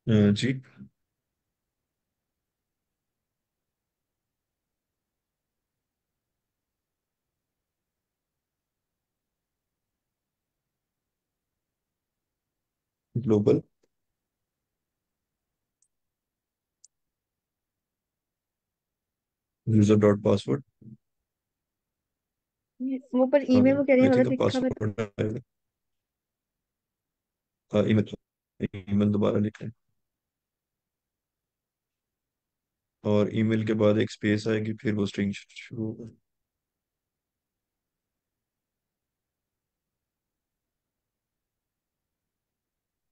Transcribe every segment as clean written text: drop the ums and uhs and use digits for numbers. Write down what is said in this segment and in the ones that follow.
जी। Global user dot password. वो पर email वो कह रही आई है थिंक गलत अब लिखा हुआ है। पासवर्ड आएगा। ईमेल ईमेल दोबारा लिखें और ईमेल के बाद एक स्पेस आएगी, फिर वो स्ट्रिंग शुरू होगा।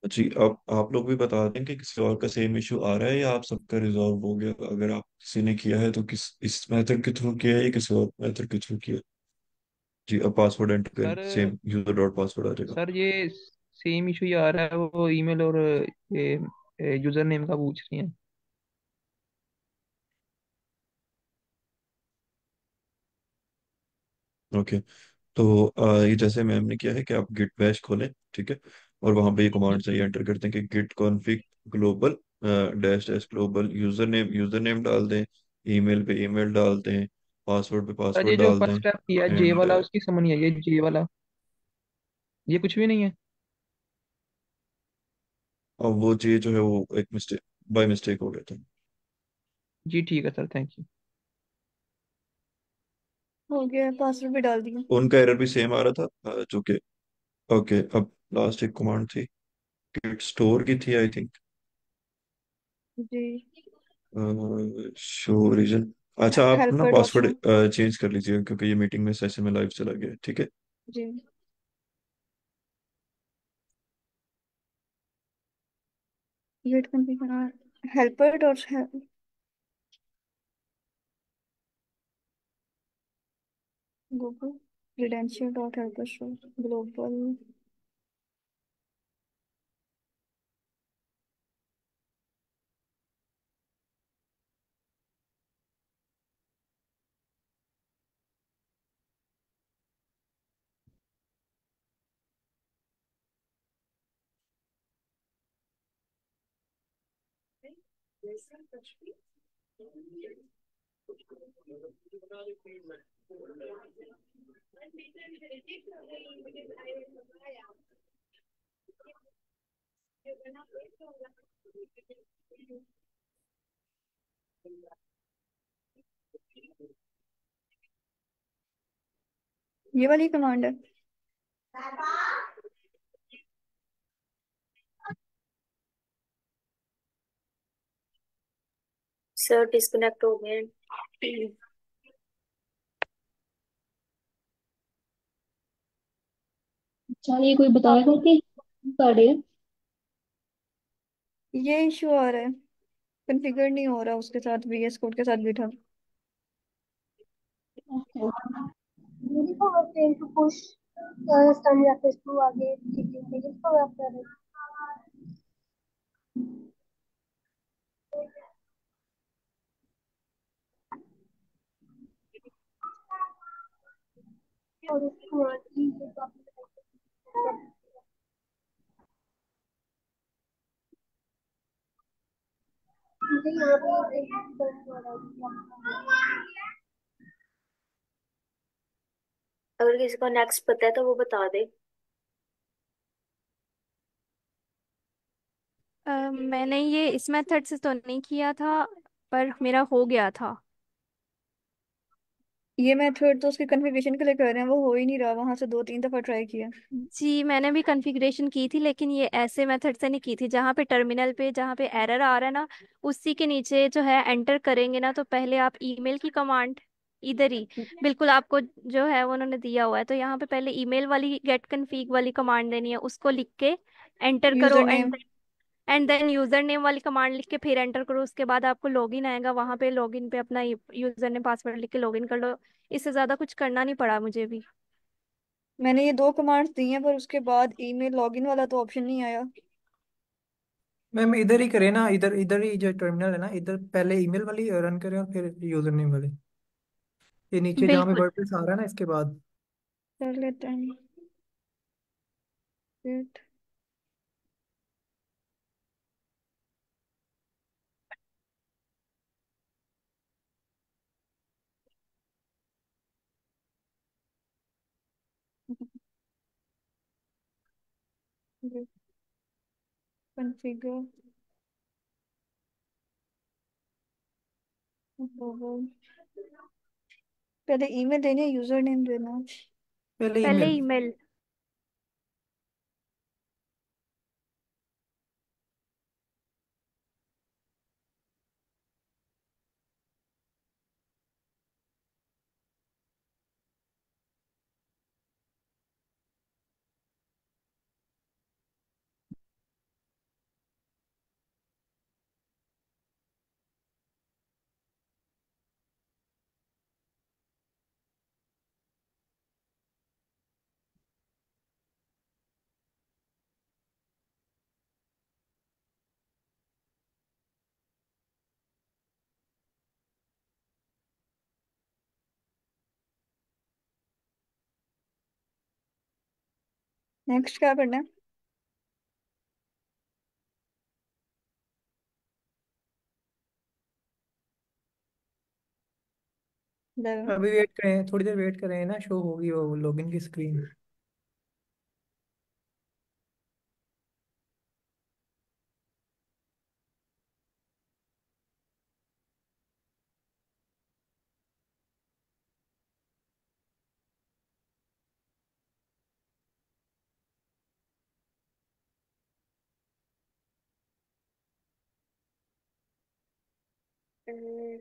जी, अब आप लोग भी बता दें कि किसी और का सेम इशू आ रहा है या आप सबका रिजॉल्व हो गया। अगर आप किसी ने किया है तो किस इस मेथड के थ्रू किया है या किसी और मेथड के थ्रू किया है। जी, अब पासवर्ड एंटर करें, sir same user dot password आ जाएगा। सर ये सेम इशू ही आ रहा है, वो ईमेल और ये यूजर नेम का पूछ रही हैं। ओके। तो ये जैसे मैम ने किया है कि आप गिट बैश खोलें, ठीक है। और वहां पे ये कमांड चाहिए, एंटर करते हैं कि git config global dash dash global, user name डाल दें, ईमेल पे ईमेल डाल दें, पासवर्ड पे सर ये पासवर्ड जो डाल दें। फर्स्ट स्टेप किया जे एंड वाला, उसकी समझ नहीं आई, ये जे वाला ये कुछ भी नहीं है। अब वो जी जो है वो एक मिस्टेक, बाय मिस्टेक हो गया था। जी ठीक है सर, थैंक यू। हो गया, पासवर्ड भी डाल दिया। उनका एरर भी सेम आ रहा था जो कि ओके। अब लास्ट एक कमांड थी, गिट स्टोर की थी आई थिंक, जी। Show reason. अच्छा, आप ना helper dot show. Password change कर लीजिएगा क्योंकि ये मीटिंग में सेशन में लाइव चला गया है, ठीक है। जी। Git configure helper dot Google credential dot helper show global. ये वाली कमांड है। सर डिस्कनेक्ट हो गए। अच्छा, ये कोई बताएगा कि पढ़े। ये इशू आ रहा है, कॉन्फ़िगर नहीं हो रहा उसके साथ, वीएस कोड के साथ GitHub. Beautiful was trained to push study access to आगे teaching के इसको आप कर रहे हैं और उसको आगे ये टॉपिक मुझे यहाँ पे एक बंद हो रहा है। अगर किसी को नेक्स्ट पता है तो वो बता दे। मैंने ये इस मेथड से तो नहीं किया था, पर मेरा हो गया था। ये मेथड तो उसके कॉन्फ़िगरेशन के लिए कर रहे हैं, वो हो ही नहीं रहा, वहां से 2-3 दफा ट्राई किया। जी, मैंने भी कॉन्फ़िगरेशन की थी, लेकिन ये ऐसे मेथड से नहीं की थी जहाँ पे टर्मिनल पे जहाँ पे एरर आ रहा है ना, उसी के नीचे जो है एंटर करेंगे ना, तो पहले आप ईमेल की कमांड इधर ही बिल्कुल आपको जो है वो उन्होंने दिया हुआ है, तो यहाँ पे पहले ईमेल वाली गेट कन्फिग वाली कमांड देनी है, उसको लिख के एंटर यूजर करो। Name. And then user name वाली कमांड लिख के फिर एंटर करो, उसके बाद आपको लॉगिन आएगा, वहां पे लॉगिन पे अपना यूजर नेम पासवर्ड लिख के लॉगिन कर लो। इससे ज्यादा कुछ करना नहीं पड़ा मुझे भी। मैंने ये 2 कमांड्स दी हैं, पर उसके बाद ईमेल लॉगिन वाला तो ऑप्शन नहीं आया। मैम इधर ही करें ना, इधर इधर ही जो टर्मिनल है ना, इधर पहले ईमेल वाली रन करें और फिर यूजर नेम वाली, ये नीचे जहाँ पे बिल्कुल। वर्डप्रेस आ रहा है ना इसके बाद। कर लेते हैं। Git configure global। पहले ईमेल देनी है, यूजर नेम देना। पहले पहले ईमेल। ईमेल। नेक्स्ट क्या करना है? लेवल। अभी वेट करें, थोड़ी देर वेट करें ना, शो होगी वो लॉगिन की स्क्रीन। हम्म,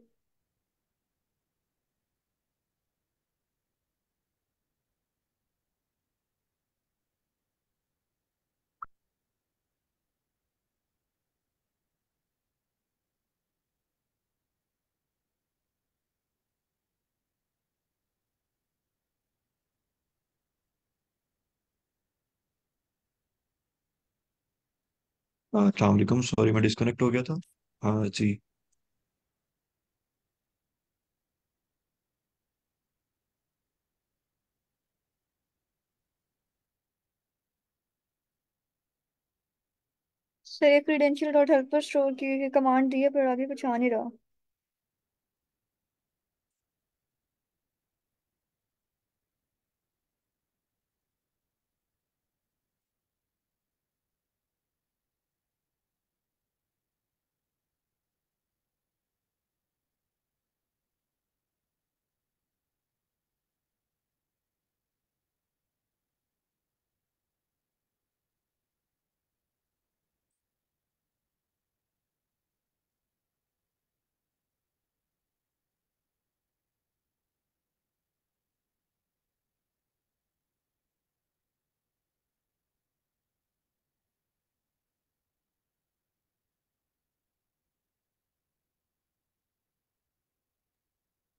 अस्सलाम वालेकुम, सॉरी मैं डिस्कनेक्ट हो गया था। हाँ जी। से क्रीडेंशियल डॉट हेल्प पर स्टोर की कमांड दी है पर आगे कुछ आ नहीं रहा।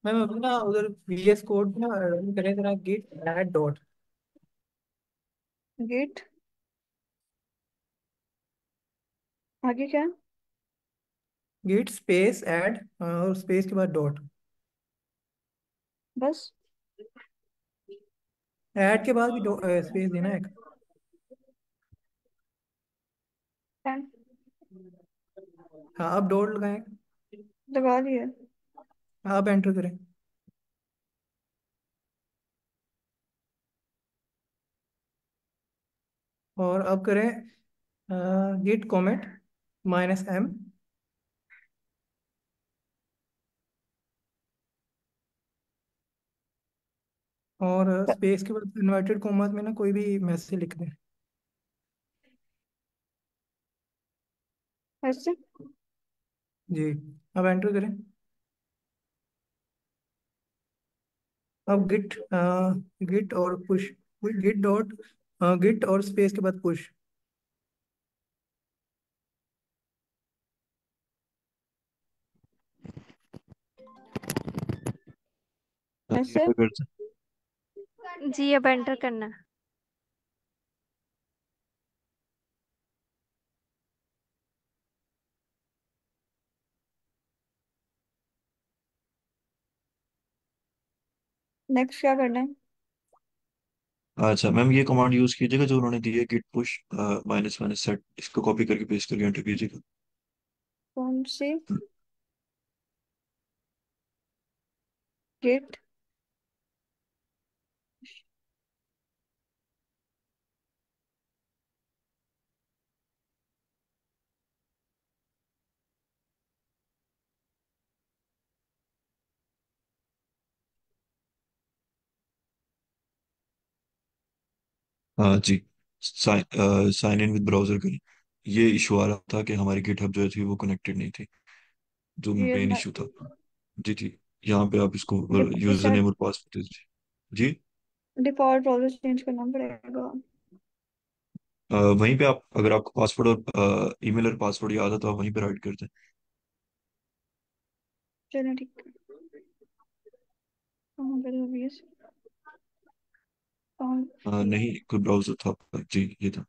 मैम अभी ना उधर VS कोड ना रन करें जरा, गिट ऐड डॉट। गिट आगे क्या है? गिट स्पेस ऐड और स्पेस के बाद डॉट। बस। ऐड के बाद भी स्पेस देना है एक। हाँ अब डॉट लगाएं। लगा दिए। आप एंटर करें। और अब करें गिट कॉमेट -m, और स्पेस के बाद इन्वर्टेड कॉमास में ना कोई भी मैसेज लिख दें। ऐसे। जी अब एंटर करें। अब गिट और पुश, गिट डॉट, गिट और स्पेस के बाद पुश। हाँ जी, ऐसे। अब कर जी अब एंटर करना। नेक्स्ट क्या करना है? अच्छा मैम, ये कमांड यूज कीजिएगा जो उन्होंने दी है, git push minus minus set, इसको कॉपी करके पेस्ट करके एंटर कीजिएगा। कौन सी? गेट। हाँ जी, साइन इन विद ब्राउजर करें। ये इशू आ रहा था कि हमारी गिटहब जो थी वो कनेक्टेड नहीं थी, जो ये मेन इशू था। जी जी, यहाँ पे आप इसको यूजर शायद नेम और पासवर्ड दीजिए। जी, डिफॉल्ट ब्राउजर चेंज करना पड़ेगा। वहीं पे आप, अगर आपको पासवर्ड और ईमेल और पासवर्ड याद है तो आप वहीं पे राइट कर दें। चलो ठीक है। कहाँ पे अभी ये? कौन? नहीं, कोई ब्राउजर था आपका, जी ये था।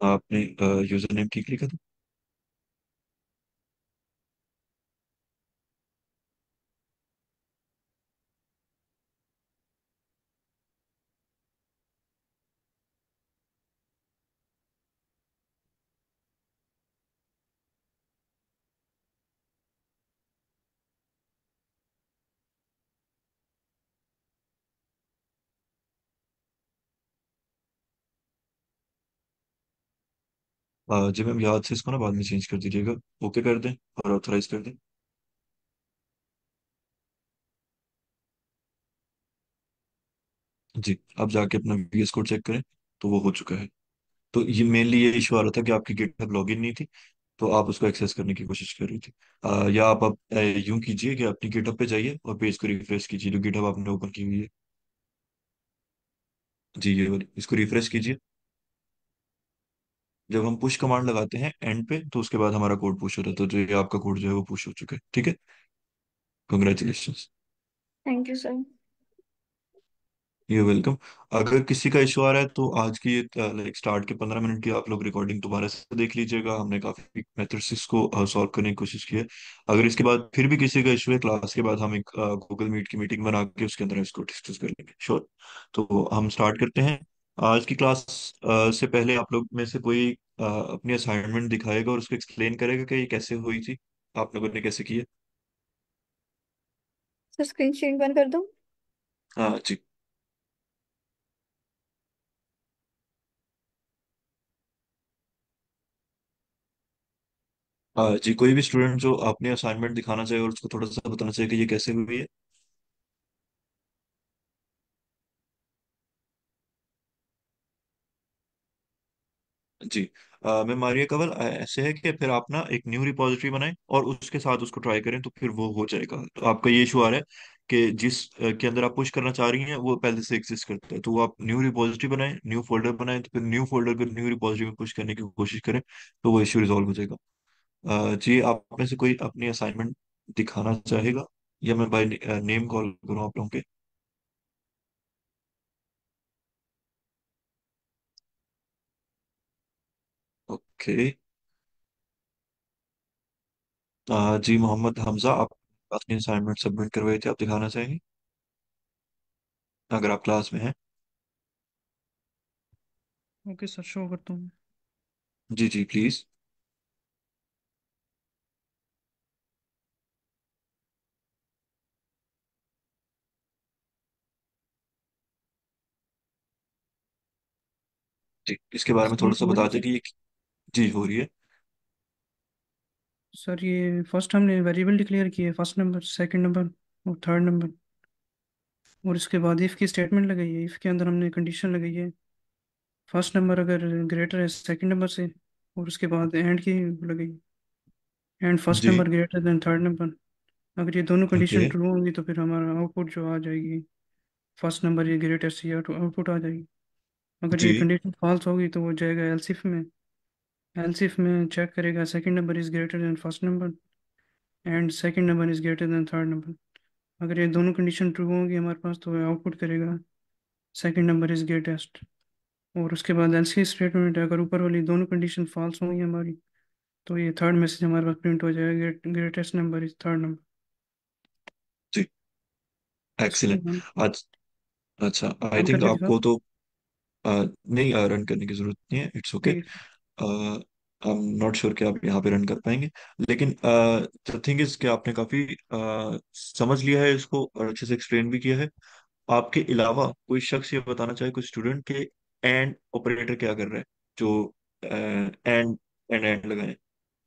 आपने यूजर नेम ठीक लिखा था? जी मैम, याद से इसको ना बाद में चेंज कर दीजिएगा। ओके कर दें और ऑथराइज कर दें। जी, अब जाके अपना VS कोड चेक करें, तो वो हो चुका है। तो ये मेनली ये इशू आ रहा था कि आपकी गिटहब लॉगिन नहीं थी, तो आप उसको एक्सेस करने की कोशिश कर रही थी। या आप अब यूं कीजिए कि अपनी गिटहब पे जाइए और पेज को रिफ्रेश कीजिए, जो गिटहब आपने ओपन की हुई है। जी ये वाली, इसको रिफ्रेश कीजिए। जब हम पुश कमांड लगाते हैं एंड पे, तो उसके बाद हमारा कोड पुश होता है, तो जो ये आपका कोड जो है वो पुश हो चुका है। ठीक है, congratulation. Thank you sir. You welcome. अगर किसी का इशू आ रहा है तो आज की लाइक स्टार्ट के 15 मिनट की आप लोग रिकॉर्डिंग दोबारा से देख लीजिएगा। हमने काफी मेथड्स इसको सॉल्व करने की कोशिश की है। अगर इसके बाद फिर भी किसी का इशू है, क्लास के बाद हम एक गूगल मीट की मीटिंग बना के उसके अंदर इसको डिस्कस कर लेंगे। श्योर। तो हम स्टार्ट करते हैं आज की क्लास। से पहले आप लोग में से कोई अपनी असाइनमेंट दिखाएगा और उसको एक्सप्लेन करेगा कि ये कैसे हुई थी, आप लोगों ने कैसे की है। सर स्क्रीन शेयरिंग बंद कर दूं? हाँ जी। जी, कोई भी स्टूडेंट जो अपनी असाइनमेंट दिखाना चाहे और उसको थोड़ा सा बताना चाहिए कि ये कैसे हुई है। जी। मैं मारिया कंवल, ऐसे है कि फिर आप ना एक न्यू रिपॉजिटरी बनाएं और उसके साथ उसको ट्राई करें, तो फिर वो हो जाएगा। तो आपका ये इशू आ रहा है कि जिस के अंदर आप पुश करना चाह रही हैं वो पहले से एग्जिस्ट करता है, तो वो आप न्यू रिपॉजिटरी बनाएं, न्यू फोल्डर बनाएं, तो फिर न्यू फोल्डर को न्यू रिपॉजिटरी में पुश करने की कोशिश करें, तो वो इशू रिजॉल्व हो जाएगा। जी, आप में से कोई अपनी असाइनमेंट दिखाना चाहेगा, या मैं बाय नेम कॉल करूँ आप लोगों के? ओके। जी, मोहम्मद हमजा, आप अपनी असाइनमेंट सबमिट करवाई थी, आप दिखाना चाहेंगे अगर आप क्लास में हैं? ओके सर, शो करता हूँ। जी जी प्लीज। जी, इसके बारे में स्क्रीन थोड़ा सा शो हो रही बता है दें सर? कि ये। जी हो रही है। सर ये फर्स्ट हमने वेरिएबल डिक्लेयर किए, फर्स्ट नंबर, सेकंड नंबर और थर्ड नंबर। और इसके बाद इफ़ की स्टेटमेंट लगाई है। इफ़ के अंदर हमने कंडीशन लगाई है, फर्स्ट नंबर अगर ग्रेटर है सेकंड नंबर से। और उसके बाद एंड की लगाई, एंड फर्स्ट जी। Number greater than third number. अगर ये दोनों ओके। कंडीशन ट्रू होंगी तो फिर हमारा आउटपुट जो आ जाएगी, फर्स्ट नंबर ये ग्रेटर से आउटपुट आ जाएगी। अगर जी ये कंडीशन फॉल्स होगी तो वो जाएगा एल्सिफ में। एल्सिफ में चेक करेगा second number is greater than first number and second number is greater than third number. अगर ये दोनों कंडीशन ट्रू होंगी हमारे पास तो आउटपुट करेगा सेकंड नंबर इज ग्रेटेस्ट। और उसके बाद एल्स की स्टेटमेंट है, अगर ऊपर वाली दोनों कंडीशन फॉल्स होंगी हमारी तो ये थर्ड मैसेज हमारे पास प्रिंट हो जाएगा, greatest number is third number. जी, इसको एक्सीलेंट। हम आज अच्छा, आई रन थिंक करके दिखाओ। आपको तो नहीं रन करने की जरूरत नहीं है, इट्स ओके। ठीक आई एम नॉट श्योर कि आप यहाँ पे रन कर पाएंगे, लेकिन द थिंग इज कि आपने काफी समझ लिया है इसको और अच्छे से एक्सप्लेन भी किया है। आपके अलावा कोई शख्स ये बताना चाहे, कोई स्टूडेंट के एंड ऑपरेटर क्या कर रहा है, जो एंड लगाए।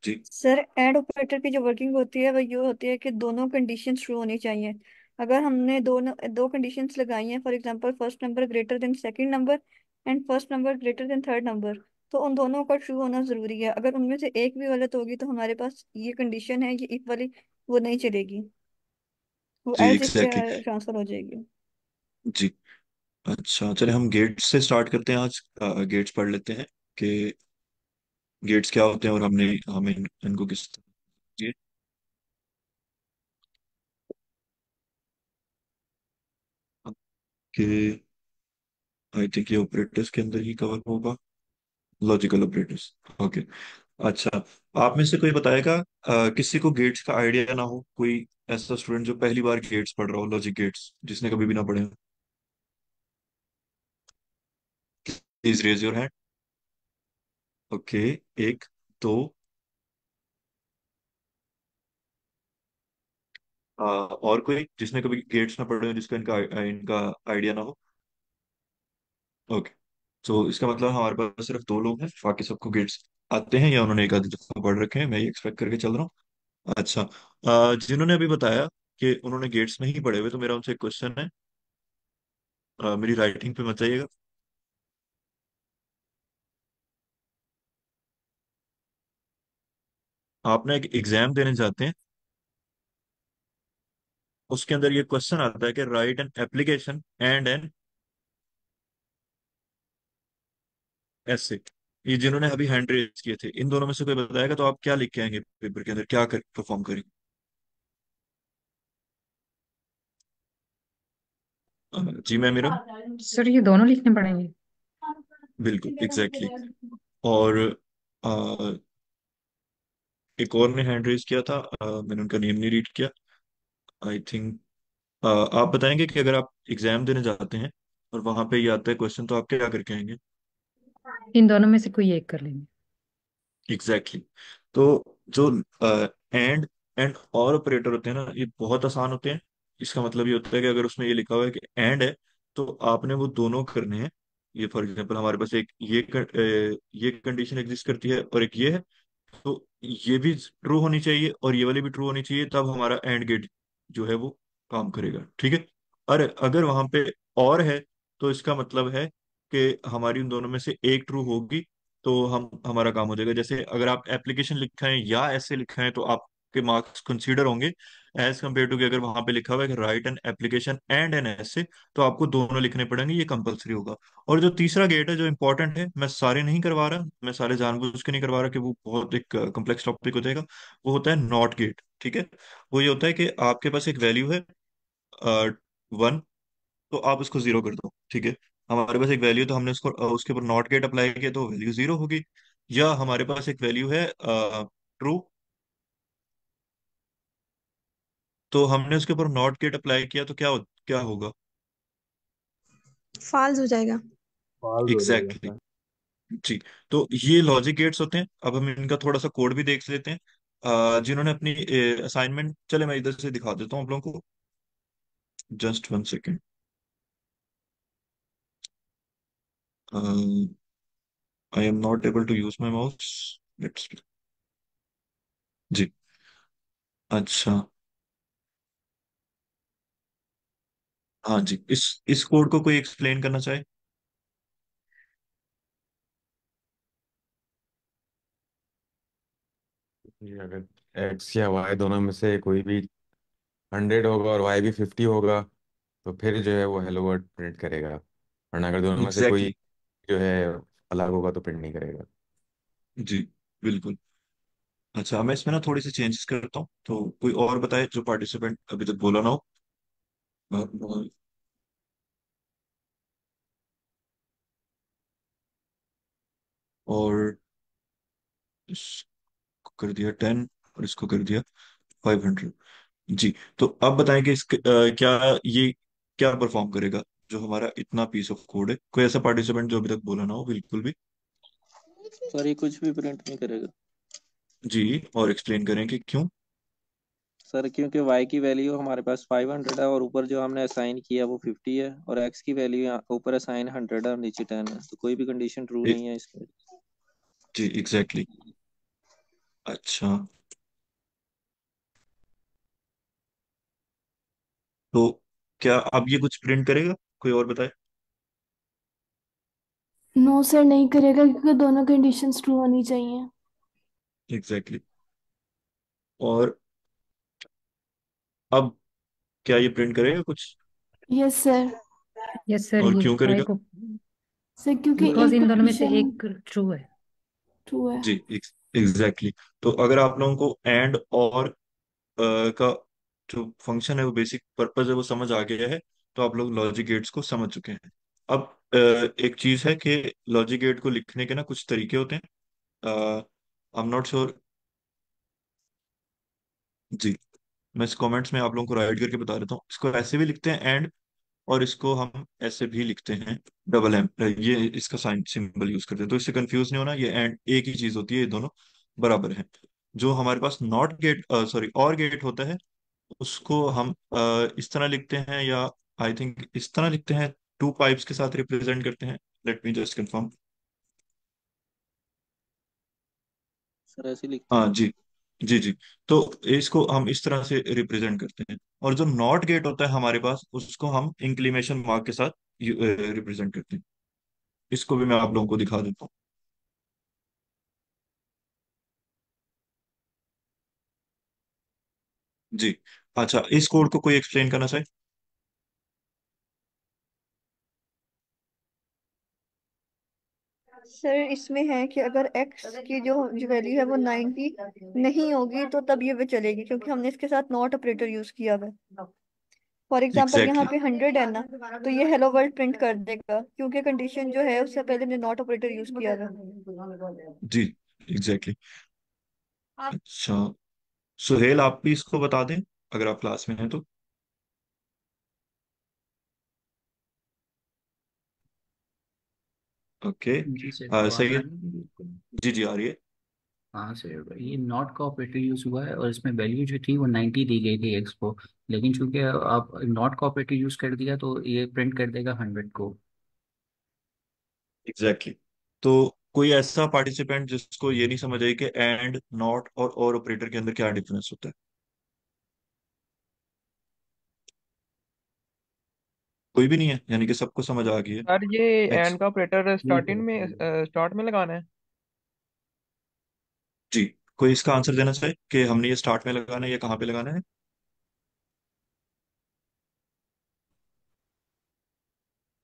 जी। सर एंड ऑपरेटर की जो वर्किंग होती है वो ये होती है कि दोनों कंडीशंस ट्रू होनी चाहिए। अगर हमने दो कंडीशंस लगाई हैं, for example first number greater then second number and first number greater than third number, तो उन दोनों का ट्रू होना जरूरी है। अगर उनमें से एक भी गलत होगी तो हमारे पास ये कंडीशन है, ये इफ वाली, वो नहीं चलेगी, वो जी, एल्स पे एग्जैक्टली। ट्रांसफर हो जाएगी। जी। अच्छा, चले हम गेट्स से स्टार्ट करते हैं आज। गेट्स पढ़ लेते हैं कि गेट्स क्या होते हैं और हमें इनको किस तरह कि आई थिंक ये ऑपरेटर्स के अंदर ही कवर होगा, लॉजिकल ऑपरेटर्स। ओके। अच्छा, आप में से कोई बताएगा, किसी को गेट्स का आइडिया ना हो, कोई ऐसा स्टूडेंट जो पहली बार गेट्स पढ़ रहा हो, लॉजिक गेट्स, जिसने कभी भी ना पढ़े हो? Please raise your hand. Okay. एक, दो, और कोई जिसने कभी गेट्स ना पढ़े हो, जिसका इनका इनका आइडिया ना हो? ओके। तो इसका मतलब हमारे पास सिर्फ दो लोग हैं, बाकी सबको गेट्स आते हैं या उन्होंने एक आधी दफा पढ़ रखे हैं, मैं ये एक्सपेक्ट करके चल रहा हूँ। अच्छा, जिन्होंने अभी बताया कि उन्होंने गेट्स नहीं पढ़े हुए, तो मेरा उनसे एक क्वेश्चन है, मेरी राइटिंग पे मत जाइएगा। आप ना एक एग्जाम देने जाते हैं, उसके अंदर ये क्वेश्चन आता है कि write an application and an essay. ये जिन्होंने अभी हैंड रेज किए थे, इन दोनों में से कोई बताएगा तो आप क्या लिख के आएंगे पेपर के अंदर, क्या कर परफॉर्म करेंगे? जी मैम मीरा। सर ये दोनों लिखने पड़ेंगे? बिल्कुल, एग्जैक्टली exactly। और अ, एक और ने हैंड रेज किया था, मैंने उनका नेम नहीं रीड किया, आई थिंक। आप बताएंगे कि अगर आप एग्जाम देने जाते हैं और वहां पे ये आता है क्वेश्चन, तो आप क्या करके आएंगे? इन दोनों में से कोई एक कर लेंगे। Exactly exactly। तो जो एंड एंड और ऑपरेटर होते हैं ना, ये बहुत आसान होते हैं। इसका मतलब ये होता है कि अगर उसमें ये लिखा हुआ है कि एंड है, तो आपने वो दोनों करने हैं। ये फॉर एग्जांपल हमारे पास एक ये कंडीशन एग्जिस्ट करती है और एक ये है, तो ये भी ट्रू होनी चाहिए और ये वाली भी ट्रू होनी चाहिए, तब हमारा एंड गेट जो है वो काम करेगा, ठीक है। अरे अगर वहां पे और है, तो इसका मतलब है कि हमारी उन दोनों में से एक ट्रू होगी, तो हम हमारा काम हो जाएगा। जैसे अगर आप एप्लीकेशन लिखा है या ऐसे लिखा है, तो आपके मार्क्स कंसीडर होंगे एज कम्पेयर टू कि अगर वहां पे लिखा हुआ है कि write an application and an essay, तो आपको दोनों लिखने पड़ेंगे, ये कंपलसरी होगा। और जो तीसरा गेट है जो इंपॉर्टेंट है, मैं सारे नहीं करवा रहा, मैं सारे जानबूझ के नहीं करवा रहा कि वो बहुत एक कॉम्प्लेक्स टॉपिक हो जाएगा। वो होता है नॉट गेट, ठीक है। वो ये होता है कि आपके पास एक वैल्यू है 1, तो आप उसको जीरो कर दो, ठीक है। हमारे पास एक वैल्यू, तो हमने उसको उसके ऊपर नॉट गेट अप्लाई किया तो वैल्यू जीरो होगी। या हमारे पास एक वैल्यू है ट्रू, तो हमने उसके ऊपर नॉट गेट अप्लाई किया तो क्या होगा? फॉल्स हो जाएगा। फॉल्स हो जाएगा एग्जैक्टली सर। exactly। जी। तो ये लॉजिक गेट्स होते हैं। अब हम इनका थोड़ा सा कोड भी देख लेते हैं। जिन्होंने अपनी असाइनमेंट, चले मैं इधर से दिखा देता हूँ आप लोगों को, just 1 second. I am not able to use my mouse, let's. जी। अच्छा। हाँ जी, इस कोड को कोई एक्सप्लेन करना चाहे? ये अगर एक्स या वाई दोनों में से कोई भी 100 होगा और वाई भी 50 होगा, तो फिर जो है वो हेलो वर्ड प्रिंट करेगा, वरना अगर दोनों में से एग्जैक्टली कोई जो है अलग होगा तो प्रिंट नहीं करेगा। exactly। जी, बिल्कुल। अच्छा, मैं इसमें ना थोड़ी सी चेंजेस करता हूँ, तो कोई और बताए जो पार्टिसिपेंट अभी तक बोला ना हो। और और इसको कर दिया 10 और इसको कर दिया 500। जी। तो अब बताएं कि क्या ये क्या परफॉर्म करेगा, जो हमारा इतना पीस ऑफ कोड है। कोई ऐसा पार्टिसिपेंट जो अभी तक बोला ना हो बिल्कुल भी। सर ये कुछ भी प्रिंट नहीं करेगा। जी, और एक्सप्लेन करें कि क्यों। सर क्योंकि y की वैल्यू हमारे पास 500 है और ऊपर जो हमने असाइन किया वो 50 है, और x की वैल्यू यहाँ ऊपर असाइन 100 है और नीचे 10 है, तो कोई भी कंडीशन ट्रू ए, नहीं है इसमें। जी एग्जैक्टली exactly। अच्छा, तो क्या अब ये कुछ प्रिंट करेगा, कोई और बताए। नो सर, नहीं करेगा क्योंकि दोनों कंडीशंस ट्रू होनी चाहिए। Exactly exactly। और अब क्या ये प्रिंट करेगा कुछ, यस सर। यस सर, और ये क्यों वाई करेगा। को, सर क्योंकि बिकॉज एक इन दोनों में से कंडीशन एक ट्रू है। ट्रू है। जी एग्जैक्टली exactly। तो अगर आप लोगों को एंड और का जो फंक्शन है, वो बेसिक पर्पस है, वो समझ आ गया है, तो आप लोग लॉजिक गेट्स को समझ चुके हैं। अब एक चीज है कि लॉजिक गेट को लिखने के ना कुछ तरीके होते हैं। I am not sure. जी, मैं इस कमेंट्स में आप लोगों को राइट करके बता देता हूँ। इसको ऐसे भी लिखते हैं एंड, और इसको हम ऐसे भी लिखते हैं डबल एम, ये इसका साइन सिंबल यूज करते हैं। तो इससे कंफ्यूज नहीं होना, ये एंड एक ही चीज होती है, ये दोनों बराबर हैं। जो हमारे पास नॉट गेट, सॉरी और गेट होता है, उसको हम इस तरह लिखते हैं, या आई थिंक इस तरह लिखते हैं, टू पाइप्स के साथ रिप्रेजेंट करते हैं। Let me just confirm. Sir ऐसे लिखते हाँ हैं। जी, जी जी। तो इसको हम इस तरह से रिप्रेजेंट करते हैं। और जो नॉट गेट होता है हमारे पास, उसको हम इंक्लिमेशन मार्क के साथ रिप्रेजेंट करते हैं। इसको भी मैं आप लोगों को दिखा देता हूँ। जी। अच्छा, इस कोड को कोई एक्सप्लेन करना चाहे। सर इसमें है कि अगर x की जो वैल्यू है वो 90 नहीं होगी तो तब ये भी चलेगी, क्योंकि हमने इसके साथ नॉट ऑपरेटर यूज किया हुआ है। फॉर एग्जाम्पल यहाँ एग्जैक्टली पे 100 है ना, तो ये हेलो वर्ल्ड प्रिंट कर देगा, क्योंकि कंडीशन जो है उससे पहले हमने नॉट ऑपरेटर यूज किया हुआ है। जी, एग्जैक्टली exactly। अच्छा, सुहेल आप भी इसको बता दें अगर आप क्लास में हैं तो। ओके। जी सर, तो आ सही रहा है। है ना बिल्कुल। जी जी, आ रही है। हाँ सर, ये नॉट का ऑपरेटर यूज हुआ है और इसमें वैल्यू जो थी वो 90 दी गई थी एक्स को, लेकिन चूंकि आप नॉट का ऑपरेटर यूज कर दिया तो ये प्रिंट कर देगा 100 को। Exactly exactly। तो कोई ऐसा पार्टिसिपेंट जिसको ये नहीं समझ आई कि एंड, नॉट और ऑपरेटर के अंदर क्या डिफरेंस होता है। कोई भी नहीं है, यानी कि सबको समझ आ गई है। सर ये नेक्स्ट। एंड का ऑपरेटर जी स्टार्टिंग सर। में स्टार्ट में लगाना है। जी, कोई इसका आंसर देना चाहे कि हमने ये स्टार्ट में लगाना है या कहाँ पे लगाना है।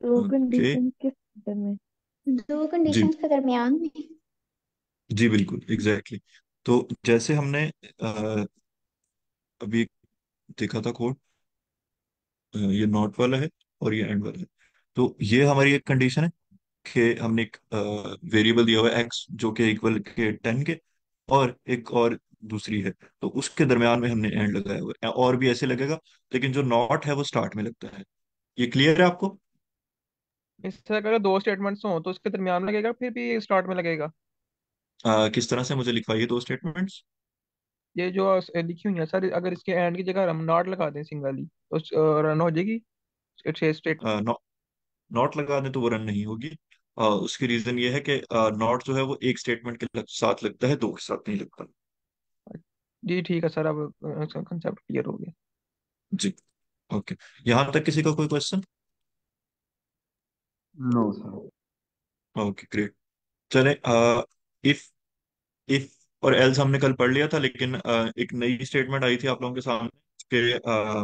दो ओके। कंडीशन के सेंटर में। दो जी, कंडीशंस के दरमियान में। जी बिल्कुल एग्जैक्टली exactly। तो जैसे हमने अभी देखा था कोड, ये नॉट वाला है और ये एंड वाला है। तो ये हमारी एक कंडीशन है कि हमने एक वेरिएबल दिया हुआ है एक्स, जो कि इक्वल के 10 के, और एक और दूसरी है, तो उसके दरमियान में हमने एंड लगाया हुआ है। और भी ऐसे लगेगा, लेकिन जो नॉट है वो स्टार्ट में लगता है। ये क्लियर है आपको। इस तरह का अगर दो स्टेटमेंट्स हो तो उसके दरमियान में लगेगा, फिर भी स्टार्ट में लगेगा। किस तरह से, मुझे लिखवाइए दो स्टेटमेंट्स। ये जो लिखी हुई है सर, अगर इसके एंड की जगह हम नॉट लगा दें सिंगली तो रन हो जाएगी स्टेट। नॉट लगा दें तो वो रन नहीं होगी। उसकी रीजन ये है कि नॉट जो है वो एक स्टेटमेंट के साथ लगता है, दो के साथ नहीं लगता। जी ठीक है सर, अब कंसेप्ट क्लियर हो गया। जी। ओके, यहाँ तक किसी का कोई question. No sir. Okay great. चले, इफ इफ और एल्स हमने कल पढ़ लिया था, लेकिन एक नई स्टेटमेंट आई थी आप लोगों के सामने कि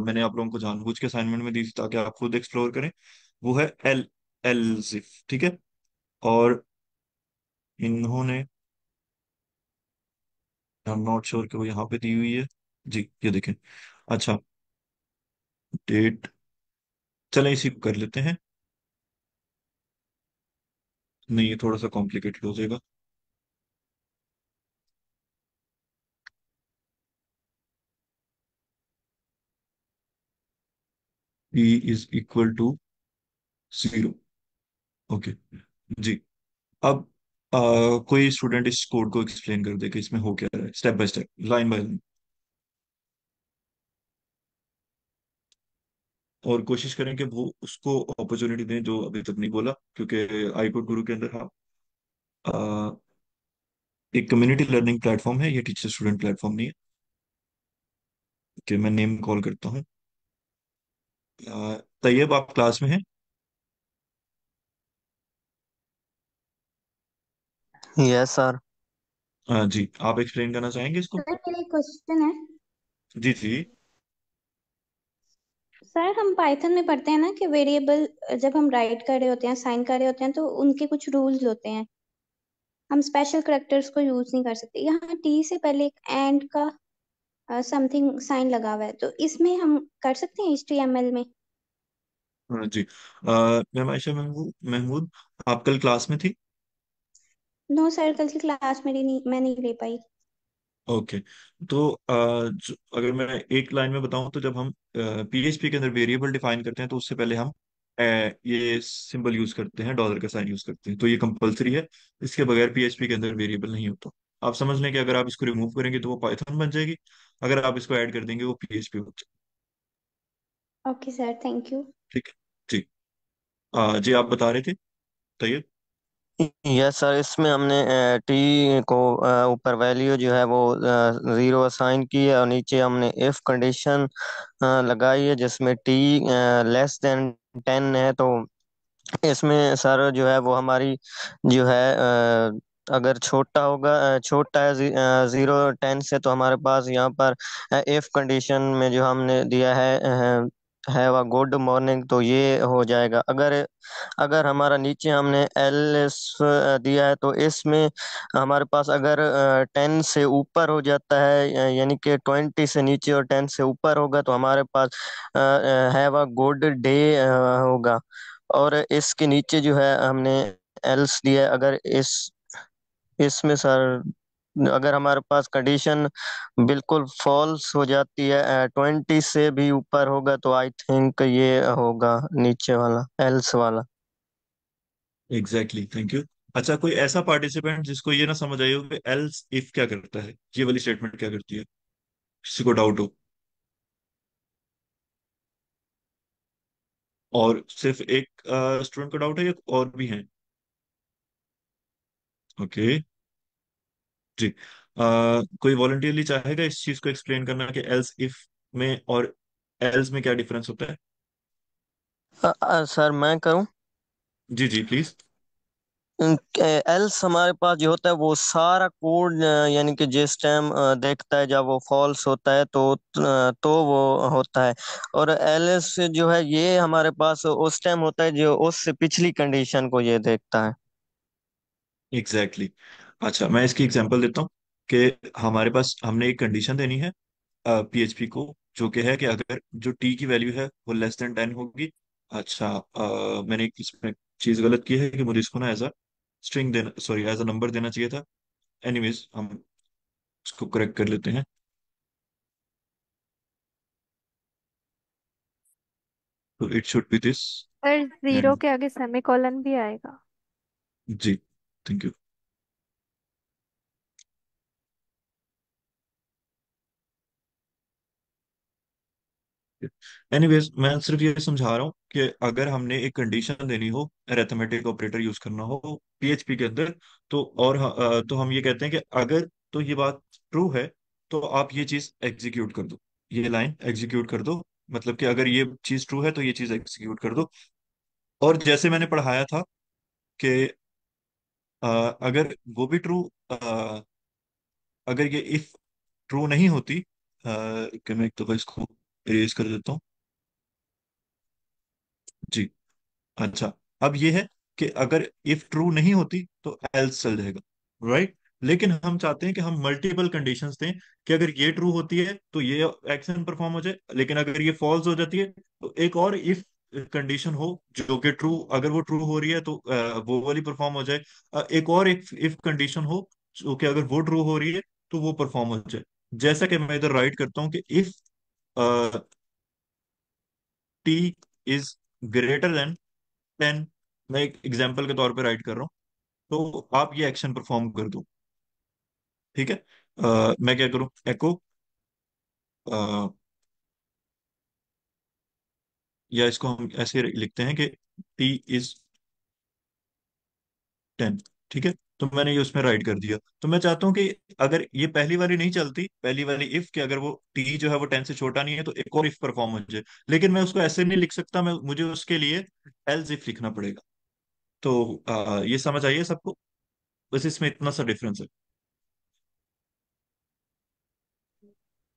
मैंने आप लोगों को जानबूझ के असाइनमेंट में दी थी ताकि आप खुद एक्सप्लोर करें। वो है एल एल्सिफ, ठीक है। और इन्होंने, आई एम नॉट श्योर कि वो यहाँ पे दी हुई है। जी, ये देखें। अच्छा, डेट चलें इसी को कर लेते हैं। नहीं, ये थोड़ा सा कॉम्प्लिकेटेड हो जाएगा। p is equal to 0। Okay जी। अब कोई स्टूडेंट इस कोड को एक्सप्लेन कर दे कि इसमें हो क्या रहा है, step by step, line by line. और कोशिश करें कि वो उसको अपॉर्चुनिटी दें जो अभी तक नहीं बोला, क्योंकि आईकोड गुरु के अंदर हाँ एक कम्युनिटी लर्निंग प्लेटफॉर्म है, ये टीचर स्टूडेंट प्लेटफॉर्म नहीं है। कि मैं नेम कॉल करता हूँ। तैयब, आप क्लास में हैं? Yes sir. जी, आप एक्सप्लेन करना चाहेंगे इसको? सर मेरा एक क्वेश्चन है। जी जी। सर हम पाइथन में पढ़ते हैं ना कि वेरिएबल जब हम राइट कर रहे होते हैं, साइन कर रहे होते हैं, तो उनके कुछ रूल्स होते हैं। हम स्पेशल करैक्टर्स को यूज नहीं कर सकते। यहाँ टी से पहले एक एंड का समथिंग साइन लगा हुआ है, तो इसमें हम कर सकते हैं HTML में? जी। मैम आयशा महमूद महमूद, आप कल क्लास में थी? नो सर, कल की क्लास मेरी नहीं, मैं नहीं ले पाई। ओके। तो अगर मैं एक लाइन में बताऊं, तो जब हम पीएचपी के अंदर वेरिएबल डिफाइन करते हैं तो उससे पहले हम ये सिंबल यूज करते हैं, डॉलर का साइन यूज करते हैं, तो ये कंपलसरी है। इसके बगैर पीएचपी के अंदर वेरिएबल नहीं होता। आप समझ लें कि अगर आप इसको रिमूव करेंगे तो वो पाइथन बन जाएगी, अगर आप इसको ऐड कर देंगे वो पीएचपी बन जाएगी। Okay sir, thank you. ठीक है जी। जी, आप बता रहे थे तैयब। यस सर, इसमें हमने टी को ऊपर वैल्यू जो है वो 0 असाइन की है, और नीचे हमने इफ कंडीशन लगाई है जिसमें टी लेस देन 10 है। तो इसमें सर जो है वो हमारी जो है अगर छोटा होगा, छोटा है 0 10 से, तो हमारे पास यहाँ पर इफ कंडीशन में जो हमने दिया है वह गुड मॉर्निंग, तो ये हो जाएगा। अगर अगर हमारा नीचे हमने एल दिया है, तो इसमें हमारे पास अगर 10 से ऊपर हो जाता है, यानी कि 20 से नीचे और 10 से ऊपर होगा, तो हमारे पास हैव अ गुड डे होगा। और इसके नीचे जो है हमने एल्स दिया है। अगर इसमें सर अगर हमारे पास कंडीशन बिल्कुल फॉल्स हो जाती है, 20 से भी ऊपर होगा, तो आई थिंक ये होगा नीचे वाला, एल्स वाला। Exactly, thank you. अच्छा, कोई ऐसा पार्टिसिपेंट जिसको ये ना समझ आई हो कि एल्स इफ क्या करता है, ये वाली स्टेटमेंट क्या करती है, किसी को डाउट हो? और सिर्फ एक स्टूडेंट को डाउट है या और भी हैं? ओके जी। कोई वॉलंटियरली चाहेगा इस चीज को एक्सप्लेन करना कि एल्स इफ में और एल्स में क्या डिफरेंस होता है? सर मैं करूं? जी जी प्लीज। एल्स हमारे पास जो होता है वो सारा कोड, यानी कि जिस टाइम देखता है जब वो फॉल्स होता है, तो वो होता है। और एल्स जो है ये हमारे पास उस टाइम होता है जो उससे पिछली कंडीशन को ये देखता है। एग्जैक्टली अच्छा, मैं इसकी एग्जांपल देता हूँ कि हमारे पास हमने एक कंडीशन देनी है पीएचपी को, जो कि है कि अगर जो टी की वैल्यू है वो लेस देन 10 होगी। अच्छा, मैंने एक इसमें चीज गलत की है कि मुझे इसको ना एज अ स्ट्रिंग देना, सॉरी एज अ नंबर देना चाहिए था। एनीवेज, हम इसको करेक्ट कर लेते हैं। तो इट शुड बी दिस। पर जीरो एंड के आगे सेमीकोलन भी आएगा। जी, थैंक यू। एनीवेज, मैं सिर्फ ये समझा रहा हूँ कि अगर हमने एक कंडीशन देनी हो, अरिथमेटिक ऑपरेटर यूज करना हो पीएचपी के अंदर, तो तो हम ये कहते हैं कि अगर तो ये बात ट्रू है तो आप ये चीज एग्जीक्यूट कर दो, ये लाइन एग्जीक्यूट कर दो। मतलब कि अगर ये चीज ट्रू है तो ये चीज एग्जीक्यूट कर दो। और जैसे मैंने पढ़ाया था कि अगर वो भी ट्रू, अगर ये इफ ट्रू नहीं होती, कि मैं एक दफा इसको इरेज कर देता हूँ। जी। अच्छा, अब ये है कि अगर इफ ट्रू नहीं होती तो एल्स चल जाएगा, राइट। लेकिन हम चाहते हैं कि हम मल्टीपल कंडीशंस दें, कि अगर ये ट्रू होती है तो ये एक्शन परफॉर्म हो जाए, लेकिन अगर ये फॉल्स हो जाती है तो एक और इफ कंडीशन हो जो कि ट्रू, अगर वो ट्रू हो रही है तो वो वाली परफॉर्म हो जाए। एक और एक इफ कंडीशन हो जो कि अगर वो ट्रू हो रही है तो वो परफॉर्म हो जाए। जैसा कि मैं इधर राइट करता हूँ कि if T is greater than 10, मैं एक एग्जाम्पल के तौर पे राइट कर रहा हूँ, तो आप ये एक्शन परफॉर्म कर दो। ठीक है। मैं क्या करूँ, एको, या इसको हम ऐसे लिखते हैं कि टी इज 10। ठीक है। तो मैंने ये उसमें राइट कर दिया। तो मैं चाहता हूँ कि अगर ये पहली वाली नहीं चलती, पहली वाली इफ कि अगर वो टी जो है वो 10 से छोटा नहीं है, तो एक और इफ परफॉर्म हो जाए। लेकिन मैं उसको ऐसे नहीं लिख सकता, मैं मुझे उसके लिए एल्स इफ लिखना पड़ेगा। तो ये समझ आइए सबको, बस इसमें इतना सा डिफरेंस है।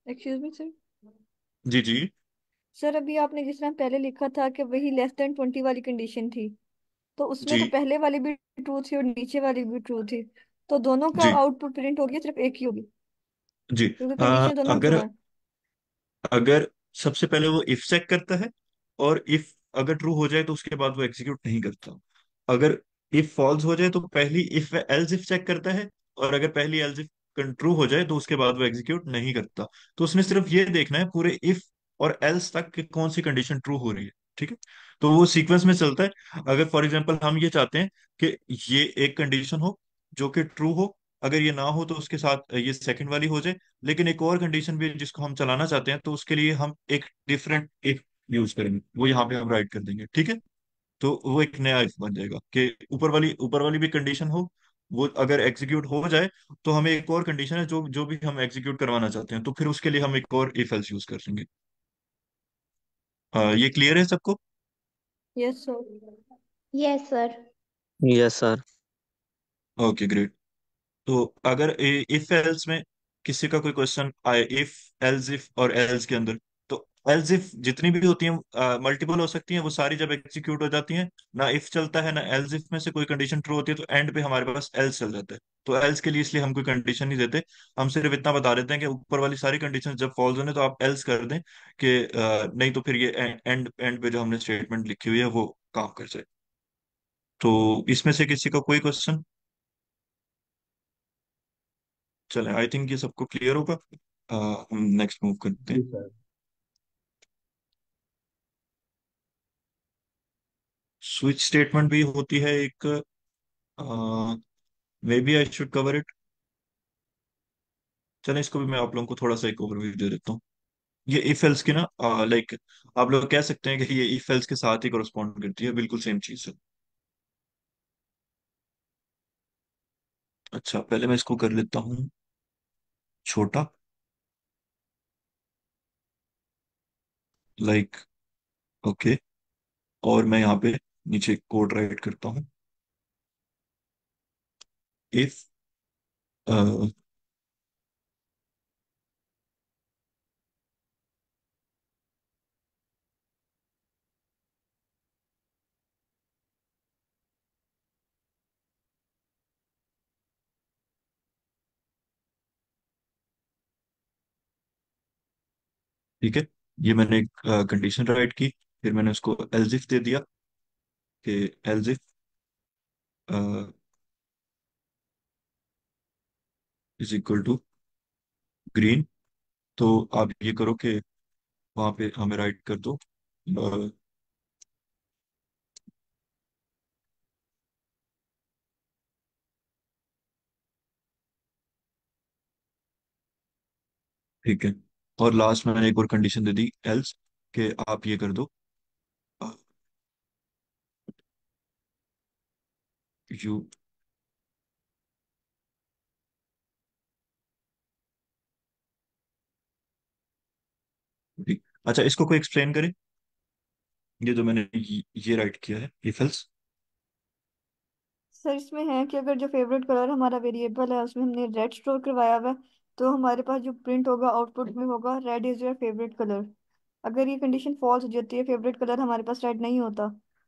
Excuse me sir. जी जी। सर अभी आपने जिस तरह पहले लिखा था कि वही लेस देन 20 वाली कंडीशन थी, तो उसमें तो जी पहले वाली भी ट्रू थी और नीचे वाली भी ट्रू थी, तो दोनों का जी आउटपुट प्रिंट हो गया, सिर्फ एक ही होगी जी। क्योंकि कंडीशन दोनों ट्रू अगर है। अगर सबसे पहले वो इफ चेक करता है, और इफ अगर ट्रू हो जाए तो उसके बाद वो एग्जीक्यूट नहीं करता। अगर इफ फॉल्स हो जाए तो पहली इफ एल्स इफ चेक करता है, और अगर पहली एल्स इफ ट्रू हो जाए तो उसके बाद वो एग्जीक्यूट नहीं करता। तो उसने सिर्फ ये देखना है पूरे इफ और एल्स तक कि कौन सी कंडीशन ट्रू हो रही है। ठीक है। तो वो सीक्वेंस में चलता है। अगर फॉर एग्जांपल हम ये चाहते हैं कि ये एक कंडीशन हो जो कि ट्रू हो, अगर ये ना हो तो उसके साथ ये सेकंड वाली हो जाए। लेकिन एक और कंडीशन भी है जिसको हम चलाना चाहते हैं, तो उसके लिए हम एक डिफरेंट इफ यूज करेंगे, वो यहाँ पे हम राइट कर देंगे। ठीक है। तो वो एक नया इफ बन जाएगा कि ऊपर वाली भी कंडीशन हो, वो अगर एग्जीक्यूट हो जाए तो हमें एक और कंडीशन है जो जो भी हम एग्जीक्यूट करवाना चाहते हैं, तो फिर उसके लिए हम एक और इफ एल्स यूज कर लेंगे। ये क्लियर है सबको? Yes sir. Yes sir. Yes sir. Okay great. तो अगर इफ एल्स में किसी का कोई क्वेश्चन आए, इफ एल्स इफ और एल्स के अंदर, तो एल्स इफ जितनी भी होती हैं मल्टीपल हो सकती हैं, वो सारी जब एग्जीक्यूट हो जाती हैं, ना इफ चलता है ना एल्स इफ में से कोई कंडीशन ट्रू होती है, तो एंड पे हमारे पास एल्स चल जाता है। तो एल्स के लिए इसलिए हम कोई कंडीशन नहीं देते, हम सिर्फ इतना बता देते हैं कि ऊपर वाली सारी कंडीशन जब फॉल्स होने तो आप एल्स कर दें, कि नहीं तो फिर ये एंड एंड पे जो हमने स्टेटमेंट लिखी हुई है वो काम कर जाए। तो इसमें से किसी का कोई क्वेश्चन? चले, आई थिंक ये सबको क्लियर होगा। हम नेक्स्ट मूव करते हैं। जी सर। स्विच स्टेटमेंट भी होती है एक, maybe I should cover it. चलें, इसको भी मैं आप लोगों को थोड़ा सा एक ओवरव्यू दे देता हूँ। ये इफ एल्स की ना, लाइक आप लोग कह सकते हैं कि ये इफ एल्स के साथ ही करस्पॉन्ड करती है, बिल्कुल सेम चीज है। अच्छा, पहले मैं इसको कर लेता हूँ छोटा, लाइक, ओके। और मैं यहाँ पे नीचे कोड राइट करता हूँ, इफ, ठीक है। ये मैंने एक कंडीशन राइट की, फिर मैंने उसको एल्स इफ दे दिया कि else if is equal to green. तो आप ये करो कि वहां पे हमें राइट कर दो, ठीक है। और लास्ट में मैंने एक और कंडीशन दे दी एल्स, कि आप ये कर दो, यू, अच्छा इसको कोई एक्सप्लेन करे, ये जो मैंने ये राइट किया है इफ एल्स। सर इसमें है कि अगर जो फेवरेट कलर हमारा वेरिएबल है उसमें हमने रेड स्टोर करवाया हुआ है, तो हमारे पास जो प्रिंट होगा आउटपुट में होगा red is your favourite colour. अगर ये कंडीशन फॉल्स हो जाती है, फेवरेट कलर हमारे पास रेड नहीं होता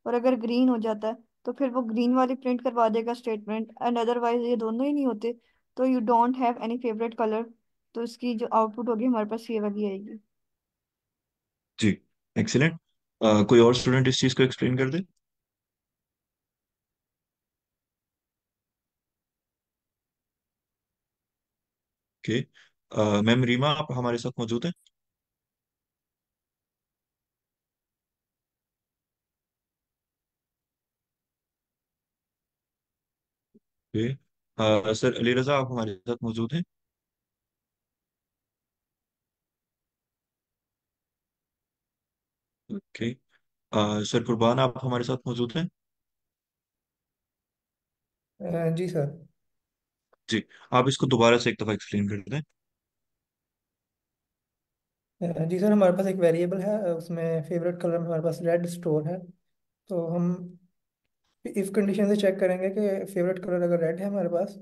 और अगर ग्रीन हो जाता है, तो फिर वो ग्रीन वाली प्रिंट करवा देगा स्टेटमेंट, एंड अदरवाइज ये दोनों ही नहीं होते तो you don't have any favourite colour, तो इसकी जो आउटपुट होगी हमारे पास ये वाली आएगी। जी, एक्सीलेंट। कोई और स्टूडेंट इस चीज को एक्सप्लेन कर दे। ओके। मैम रीमा आप हमारे साथ मौजूद हैं। ओके। सर अली रजा आप हमारे साथ मौजूद हैं। ओके। सर कुर्बान आप हमारे साथ मौजूद हैं। जी सर। जी। आप इसको दोबारा से एक दफा एक्सप्लेन कर दें। जी सर, हमारे पास एक वेरिएबल है, उसमें फेवरेट कलर में हमारे पास रेड स्टोर है। तो हम इफ कंडीशन से चेक करेंगे कि फेवरेट कलर अगर रेड है हमारे पास,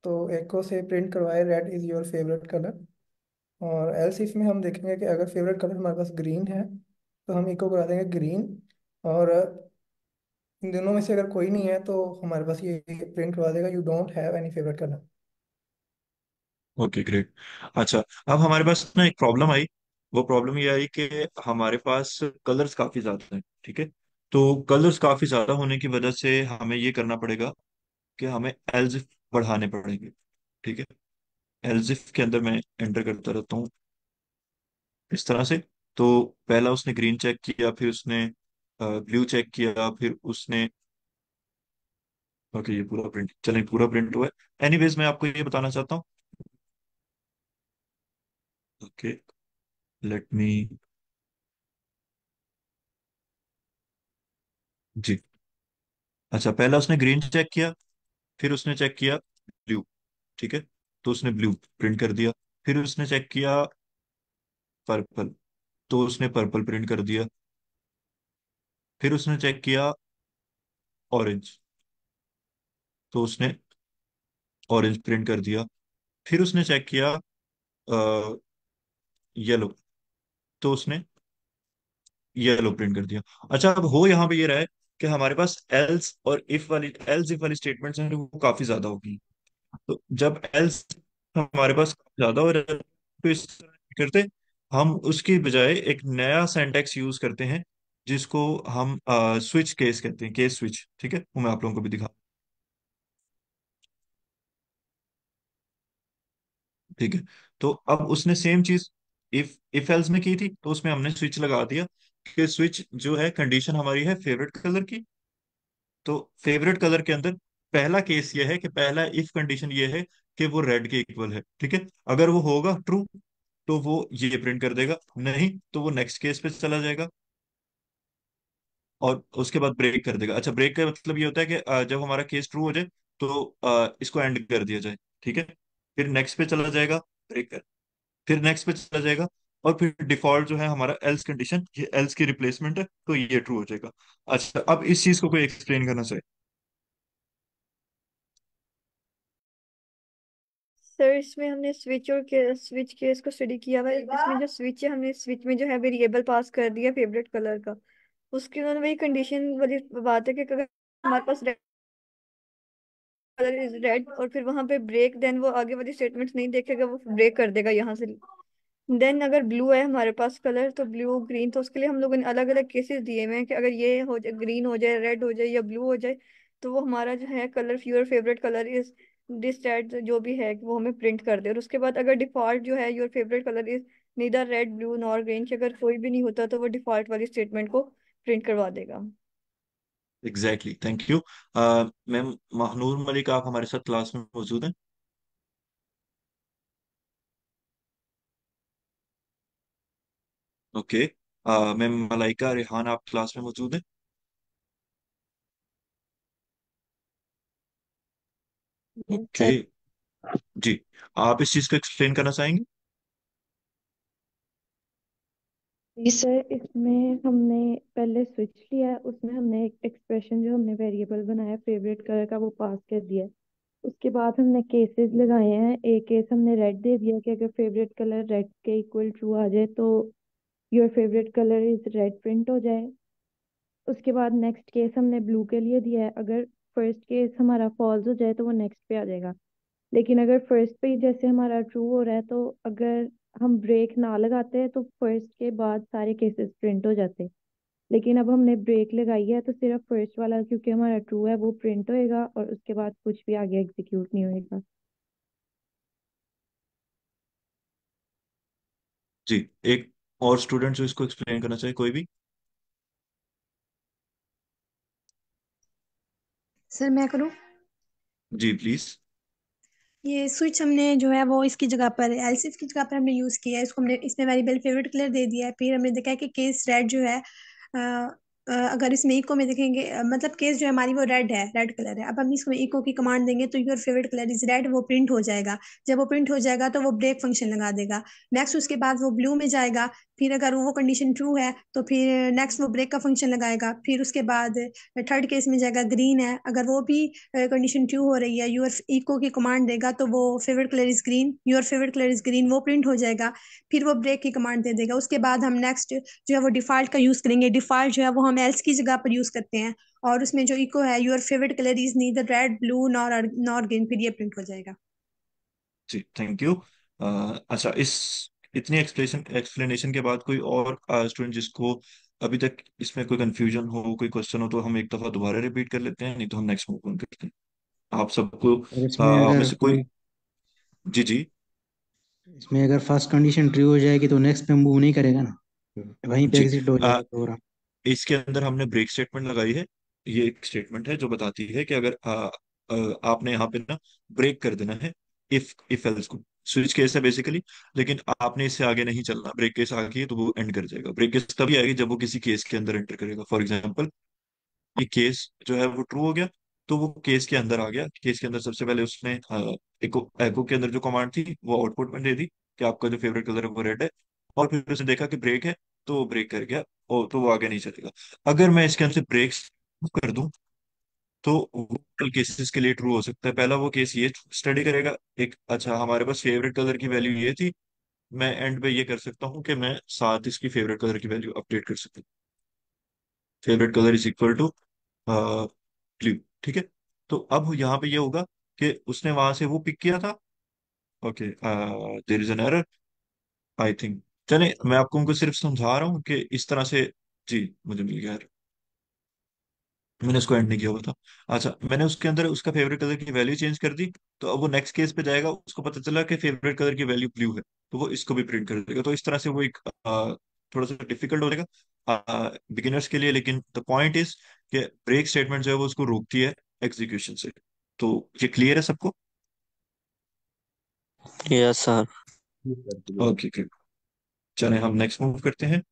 तो एको से प्रिंट करवाए red is your favourite colour. और एल्स इफ में हम देखेंगे कि अगर फेवरेट कलर हमारे पास ग्रीन है, तो हम इको करा देंगे ग्रीन। और इन दोनों में से अगर कोई नहीं है, तो हमारे पास ये प्रिंट करवा देगा you don't have any favourite colour. Okay great. अच्छा। अब हमारे पास ना एक प्रॉब्लम आई। वो प्रॉब्लम ये आई कि हमारे पास कलर्स काफी ज्यादा हैं, ठीक है। तो कलर्स काफी ज्यादा होने की वजह से हमें ये करना पड़ेगा कि हमें एल्जिफ बढ़ाने पड़ेंगे, ठीक है। एल्जिफ के अंदर मैं एंटर करता रहता हूँ इस तरह से। तो पहला उसने ग्रीन चेक किया, फिर उसने ब्लू चेक किया, फिर उसने ओके ये पूरा प्रिंट, चलें पूरा प्रिंट हुआ है। एनीवेज मैं आपको ये बताना चाहता हूँ। ओके। Let me. जी। अच्छा पहला उसने ग्रीन चेक किया, फिर उसने चेक किया ब्लू, ठीक है। तो उसने ब्लू प्रिंट कर दिया। फिर उसने चेक किया पर्पल, तो उसने पर्पल प्रिंट कर दिया। फिर उसने चेक किया ऑरेंज, तो उसने ऑरेंज प्रिंट कर दिया। फिर उसने चेक किया येलो, तो उसने येलो प्रिंट कर दिया। अच्छा अब हो यहाँ पे ये रहा है कि हमारे पास एल्स और इफ वाली एल्स इफ वाली स्टेटमेंट्स हैं वो काफी ज्यादा होगी। तो जब एल्स हमारे पास काफी ज्यादा हो रहा है, तो इस तरह करते हम उसकी बजाय एक नया सिंटैक्स यूज करते हैं जिसको हम स्विच केस कहते हैं, केस स्विच, ठीक है। वो मैं आप लोगों को भी दिखा, ठीक है। तो अब उसने सेम चीज इफ एल्स में की थी, तो उसमें हमने स्विच लगा दिया कि स्विच जो है कंडीशन हमारी है फेवरेट कलर की। तो फेवरेट कलर के अंदर पहला केस ये है कि पहला इफ कंडीशन ये है कि वो रेड के इक्वल है, ठीक है। अगर वो होगा ट्रू तो वो ये प्रिंट कर देगा, नहीं तो वो नेक्स्ट केस पे चला जाएगा और उसके बाद ब्रेक कर देगा। अच्छा ब्रेक का मतलब ये होता है कि जब हमारा केस ट्रू हो जाए तो इसको एंड कर दिया जाए, ठीक है। फिर नेक्स्ट पे चला जाएगा, ब्रेक कर, फिर नेक्स्ट पे चला जाएगा। और फिर डिफॉल्ट जो है हमारा एल्स कंडीशन, ये एल्स की रिप्लेसमेंट है, तो ये ट्रू हो जाएगा। अच्छा अब इस चीज को कोई एक्सप्लेन करना चाहिए। सर इसमें हमने स्विच केस को स्टडी किया हुआ है। इसमें जो स्विच है, हमने स्विच में जो है वेरिएबल पास कर दिया फेवरेट कलर का। उसके उन्होंने वही कंडीशन वाली बात है कि अगर हमारे पास कलर इज रेड और फिर वहां पे ब्रेक, देन वो आगे वाली स्टेटमेंट्स नहीं देखेगा, वो ब्रेक कर देगा यहाँ से। देन अगर ब्लू है हमारे पास कलर, तो ब्लू ग्रीन, तो उसके लिए हम लोगों ने अलग अलग केसेस दिए हुए हैं कि अगर ये हो जाए, ग्रीन हो जाए, रेड हो जाए या ब्लू हो जाए, तो वो हमारा जो है colour, your favourite colour is this that, जो भी है वो हमें प्रिंट कर दे। और उसके बाद अगर डिफॉल्ट जो है your favourite colour is neither red blue nor green, अगर कोई भी नहीं होता तो वो डिफॉल्ट वाली स्टेटमेंट को प्रिंट करवा देगा। Exactly, thank you. Ma'am Mahnoor Malik आप हमारे साथ क्लास में मौजूद हैं। ओके। मैम मलाइका रेहान आप क्लास में मौजूद हैं। ओके। सर जी। आप इस चीज को एक्सप्लेन करना चाहेंगे। जी सर, इसमें हमने पहले स्विच लिया है, उसमें हमने एक एक्सप्रेशन जो हमने वेरिएबल बनाया फेवरेट कलर का वो पास कर दिया है। उसके बाद हमने केसेस लगाए हैं। एक केस हमने रेड दे दिया कि अगर फेवरेट कलर रेड के इक्वल ट्रू आ जाए तो your favourite colour is red print हो जाए। उसके बाद नेक्स्ट केस हमने ब्लू के लिए दिया है, अगर फर्स्ट केस हमारा फॉल्स हो जाए तो वो नेक्स्ट पे आ जाएगा। लेकिन अगर फर्स्ट पे ही जैसे हमारा ट्रू हो रहा है, तो अगर हम ब्रेक ना लगाते हैं तो फर्स्ट के बाद सारे केसेस प्रिंट हो जाते हैं। लेकिन अब हमने ब्रेक लगाई है तो सिर्फ फर्स्ट वाला क्योंकि हमारा ट्रू है वो प्रिंट होएगा और उसके बाद कुछ भी आगे एग्जीक्यूट नहीं होएगा। जी। एक और स्टूडेंट जो इसको एक्सप्लेन करना चाहे, कोई भी। सर मैं करूँ? जी प्लीज। ये स्विच हमने जो है वो इसकी जगह पर एल्सिफ की जगह पर हमने यूज किया है, इसको हमने इसमें वेरिएबल फेवरेट कलर दे दिया है। फिर हमने देखा है कि केस रेड जो है अगर इसमें इको में देखेंगे मतलब केस जो है हमारी वो रेड है, रेड कलर है। अब हम इसको इको की कमांड देंगे तो your favourite colour is red, वो प्रिंट हो जाएगा। जब वो प्रिंट हो जाएगा तो वो ब्रेक फंक्शन लगा देगा। नेक्स्ट उसके बाद वो ब्लू में जाएगा। फिर अगर वो कंडीशन ट्रू है तो फिर नेक्स्ट वो ब्रेक का फंक्शन लगाएगा। फिर उसके बाद थर्ड केस में जाएगा ग्रीन है, अगर वो भी कंडीशन ट्रू हो रही है यूर इको की कमांड देगा तो वो favourite colour is green, your favourite colour is green, वो प्रिंट हो जाएगा। फिर वो ब्रेक की कमांड दे देगा। उसके बाद हम नेक्स्ट जो है वो डिफॉल्ट का यूज करेंगे। डिफॉल्ट जो है वो हम एल्स की जगह पर यूज करते हैं और उसमें जो इको है your favourite colour is neither red blue nor green, फिर ये प्रिंट हो जाएगा। जी थैंक यू। अच्छा, इस इतनी एक्सप्लेनेशन के बाद कोई और स्टूडेंट जिसको अभी तक इसमें कोई कंफ्यूजन हो, कोई क्वेश्चन हो, तो हम एक दफा दोबारा रिपीट कर लेते हैं, नहीं तो हम नेक्स्ट मूव ऑन करते हैं। आप सबको और इसमें आप में अगर से कोई। कोई जी जी। इसमें अगर फर्स्ट कंडीशन ट्रू हो जाएगी तो नेक्स्ट पे मूव नहीं करेगा ना, वहीं पे जी। एग्जिट हो जाएगा प्रोग्राम। इसके अंदर हमने ब्रेक स्टेटमेंट लगाई है। ये एक स्टेटमेंट है जो बताती है कि अगर आपने यहाँ पे ना ब्रेक कर देना है इफ एल्स को। स्विच केस है बेसिकली, लेकिन आपने इससे आगे नहीं चलना। ब्रेक केस आ गई है तो वो एंड कर जाएगा। ब्रेक केस तभी आएगी जब वो किसी केस के अंदर एंटर करेगा। फॉर एग्जाम्पल, ये केस जो है वो ट्रू हो गया, तो वो केस के अंदर आ गया। केस के अंदर सबसे पहले उसने एको एको के अंदर जो कमांड थी वो आउटपुट में दे दी कि आपका जो फेवरेट कलर है वो रेड है। और फिर उसने देखा कि ब्रेक है, तो वो ब्रेक कर गया। और तो वो आगे नहीं चलेगा। अगर मैं इसके अंदर ब्रेक कर दूं तो वो कल केसेस के लिए ट्रू हो सकता है। पहला वो केस ये स्टडी करेगा, एक अच्छा हमारे पास फेवरेट कलर की वैल्यू ये थी, मैं एंड पे ये कर सकता हूँ कि मैं साथ इसकी फेवरेट कलर की वैल्यू अपडेट कर सकता हूँ। Favourite colour is equal to blue. ठीक है। तो अब यहाँ पे ये होगा कि उसने वहां से वो पिक किया था। Okay, there is an error I think. चले, मैं आपको उनको सिर्फ समझा रहा हूँ कि इस तरह से। जी, मुझे मिल गया। मैंने उसको एंड नहीं किया हुआ था। अच्छा, मैंने उसके अंदर उसका फेवरेट कलर की वैल्यू चेंज कर दी। तो अब वो नेक्स्ट केस पे जाएगा, उसको पता चला कि फेवरेट कलर की वैल्यू ब्लू है, तो वो इसको भी प्रिंट कर देगा। तो इस तरह से वो एक थोड़ा सा डिफिकल्ट हो जाएगा बिगिनर्स के लिए, लेकिन द पॉइंट इज कि ब्रेक स्टेटमेंट जो है वो उसको रोकती है एग्जीक्यूशन से। तो ये क्लियर है सबको? Yes sir. ओके, चले हम नेक्स्ट मूव करते हैं।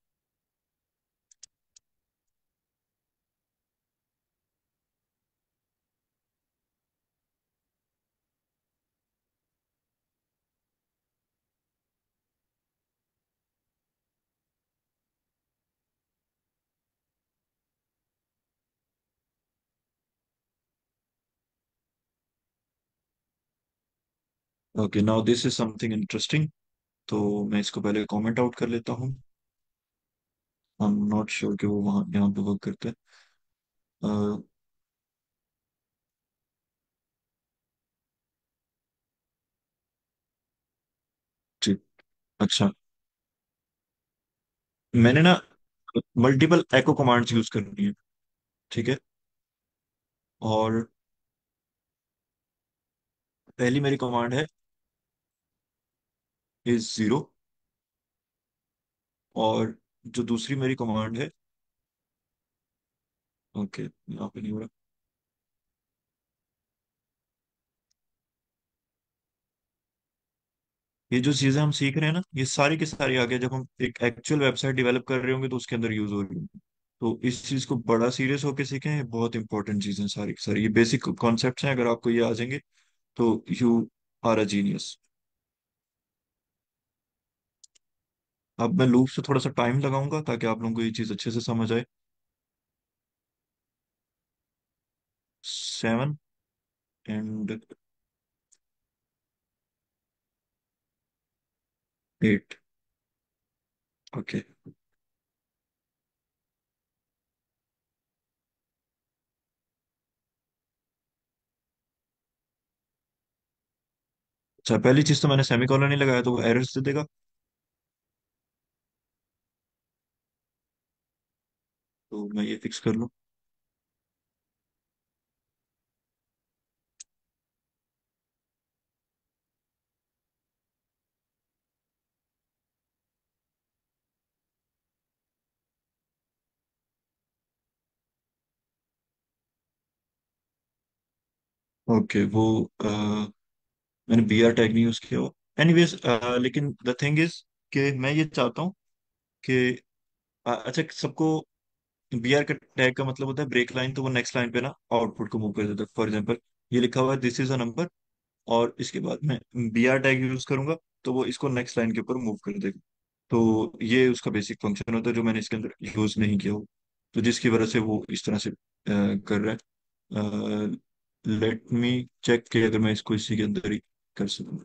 Okay, now this is something interesting. तो मैं इसको पहले कमेंट आउट कर लेता हूँ। आई एम नॉट श्योर कि वो वहाँ यहाँ पे वर्क करता है। ठीक। अच्छा, मैंने ना मल्टीपल एको कमांड्स यूज करनी है। ठीक है। और पहली मेरी कमांड है इज जीरो। और जो दूसरी मेरी कमांड है, ओके यहाँ पे नहीं हो रहा। ये जो चीजें हम सीख रहे हैं ना, ये सारी की सारी आगे जब हम एक एक्चुअल वेबसाइट डेवलप कर रहे होंगे तो उसके अंदर यूज हो रही होंगी। तो इस चीज को बड़ा सीरियस होकर सीखें, ये बहुत इंपॉर्टेंट चीजें सारी की सारी। ये बेसिक कॉन्सेप्ट्स हैं, अगर आपको ये आ जाएंगे तो यू आर अ जीनियस। अब मैं लूप से थोड़ा सा टाइम लगाऊंगा ताकि आप लोगों को ये चीज अच्छे से समझ आए। 7 and 8। ओके। अच्छा, पहली चीज तो मैंने सेमीकोलन नहीं लगाया तो वो एरर्स दे देगा। तो मैं ये फिक्स कर लूँ। ओके, वो मैंने बी आर टैग नहीं यूज किया हो। एनीवेज, लेकिन द थिंग इज कि मैं ये चाहता हूँ कि अच्छा, सबको बी आर का टैग का मतलब होता है ब्रेक लाइन, तो वो नेक्स्ट लाइन पे ना आउटपुट को मूव कर देता है। फॉर एग्जांपल, ये लिखा हुआ है दिस इज अ नंबर, और इसके बाद मैं बी आर टैग यूज करूंगा, तो वो इसको नेक्स्ट लाइन के ऊपर मूव कर देगा। तो ये उसका बेसिक फंक्शन होता है जो मैंने इसके अंदर यूज नहीं किया हो, तो जिसकी वजह से वो इस तरह से कर रहा है। लेट मी चेक कि अगर मैं इसको इसी के अंदर ही कर सकूँ,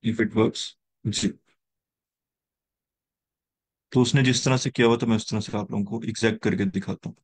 इफ इट वर्क्स। जी। तो उसने जिस तरह से किया हुआ, तो मैं उस तरह से आप लोगों को एग्जैक्ट करके दिखाता हूँ।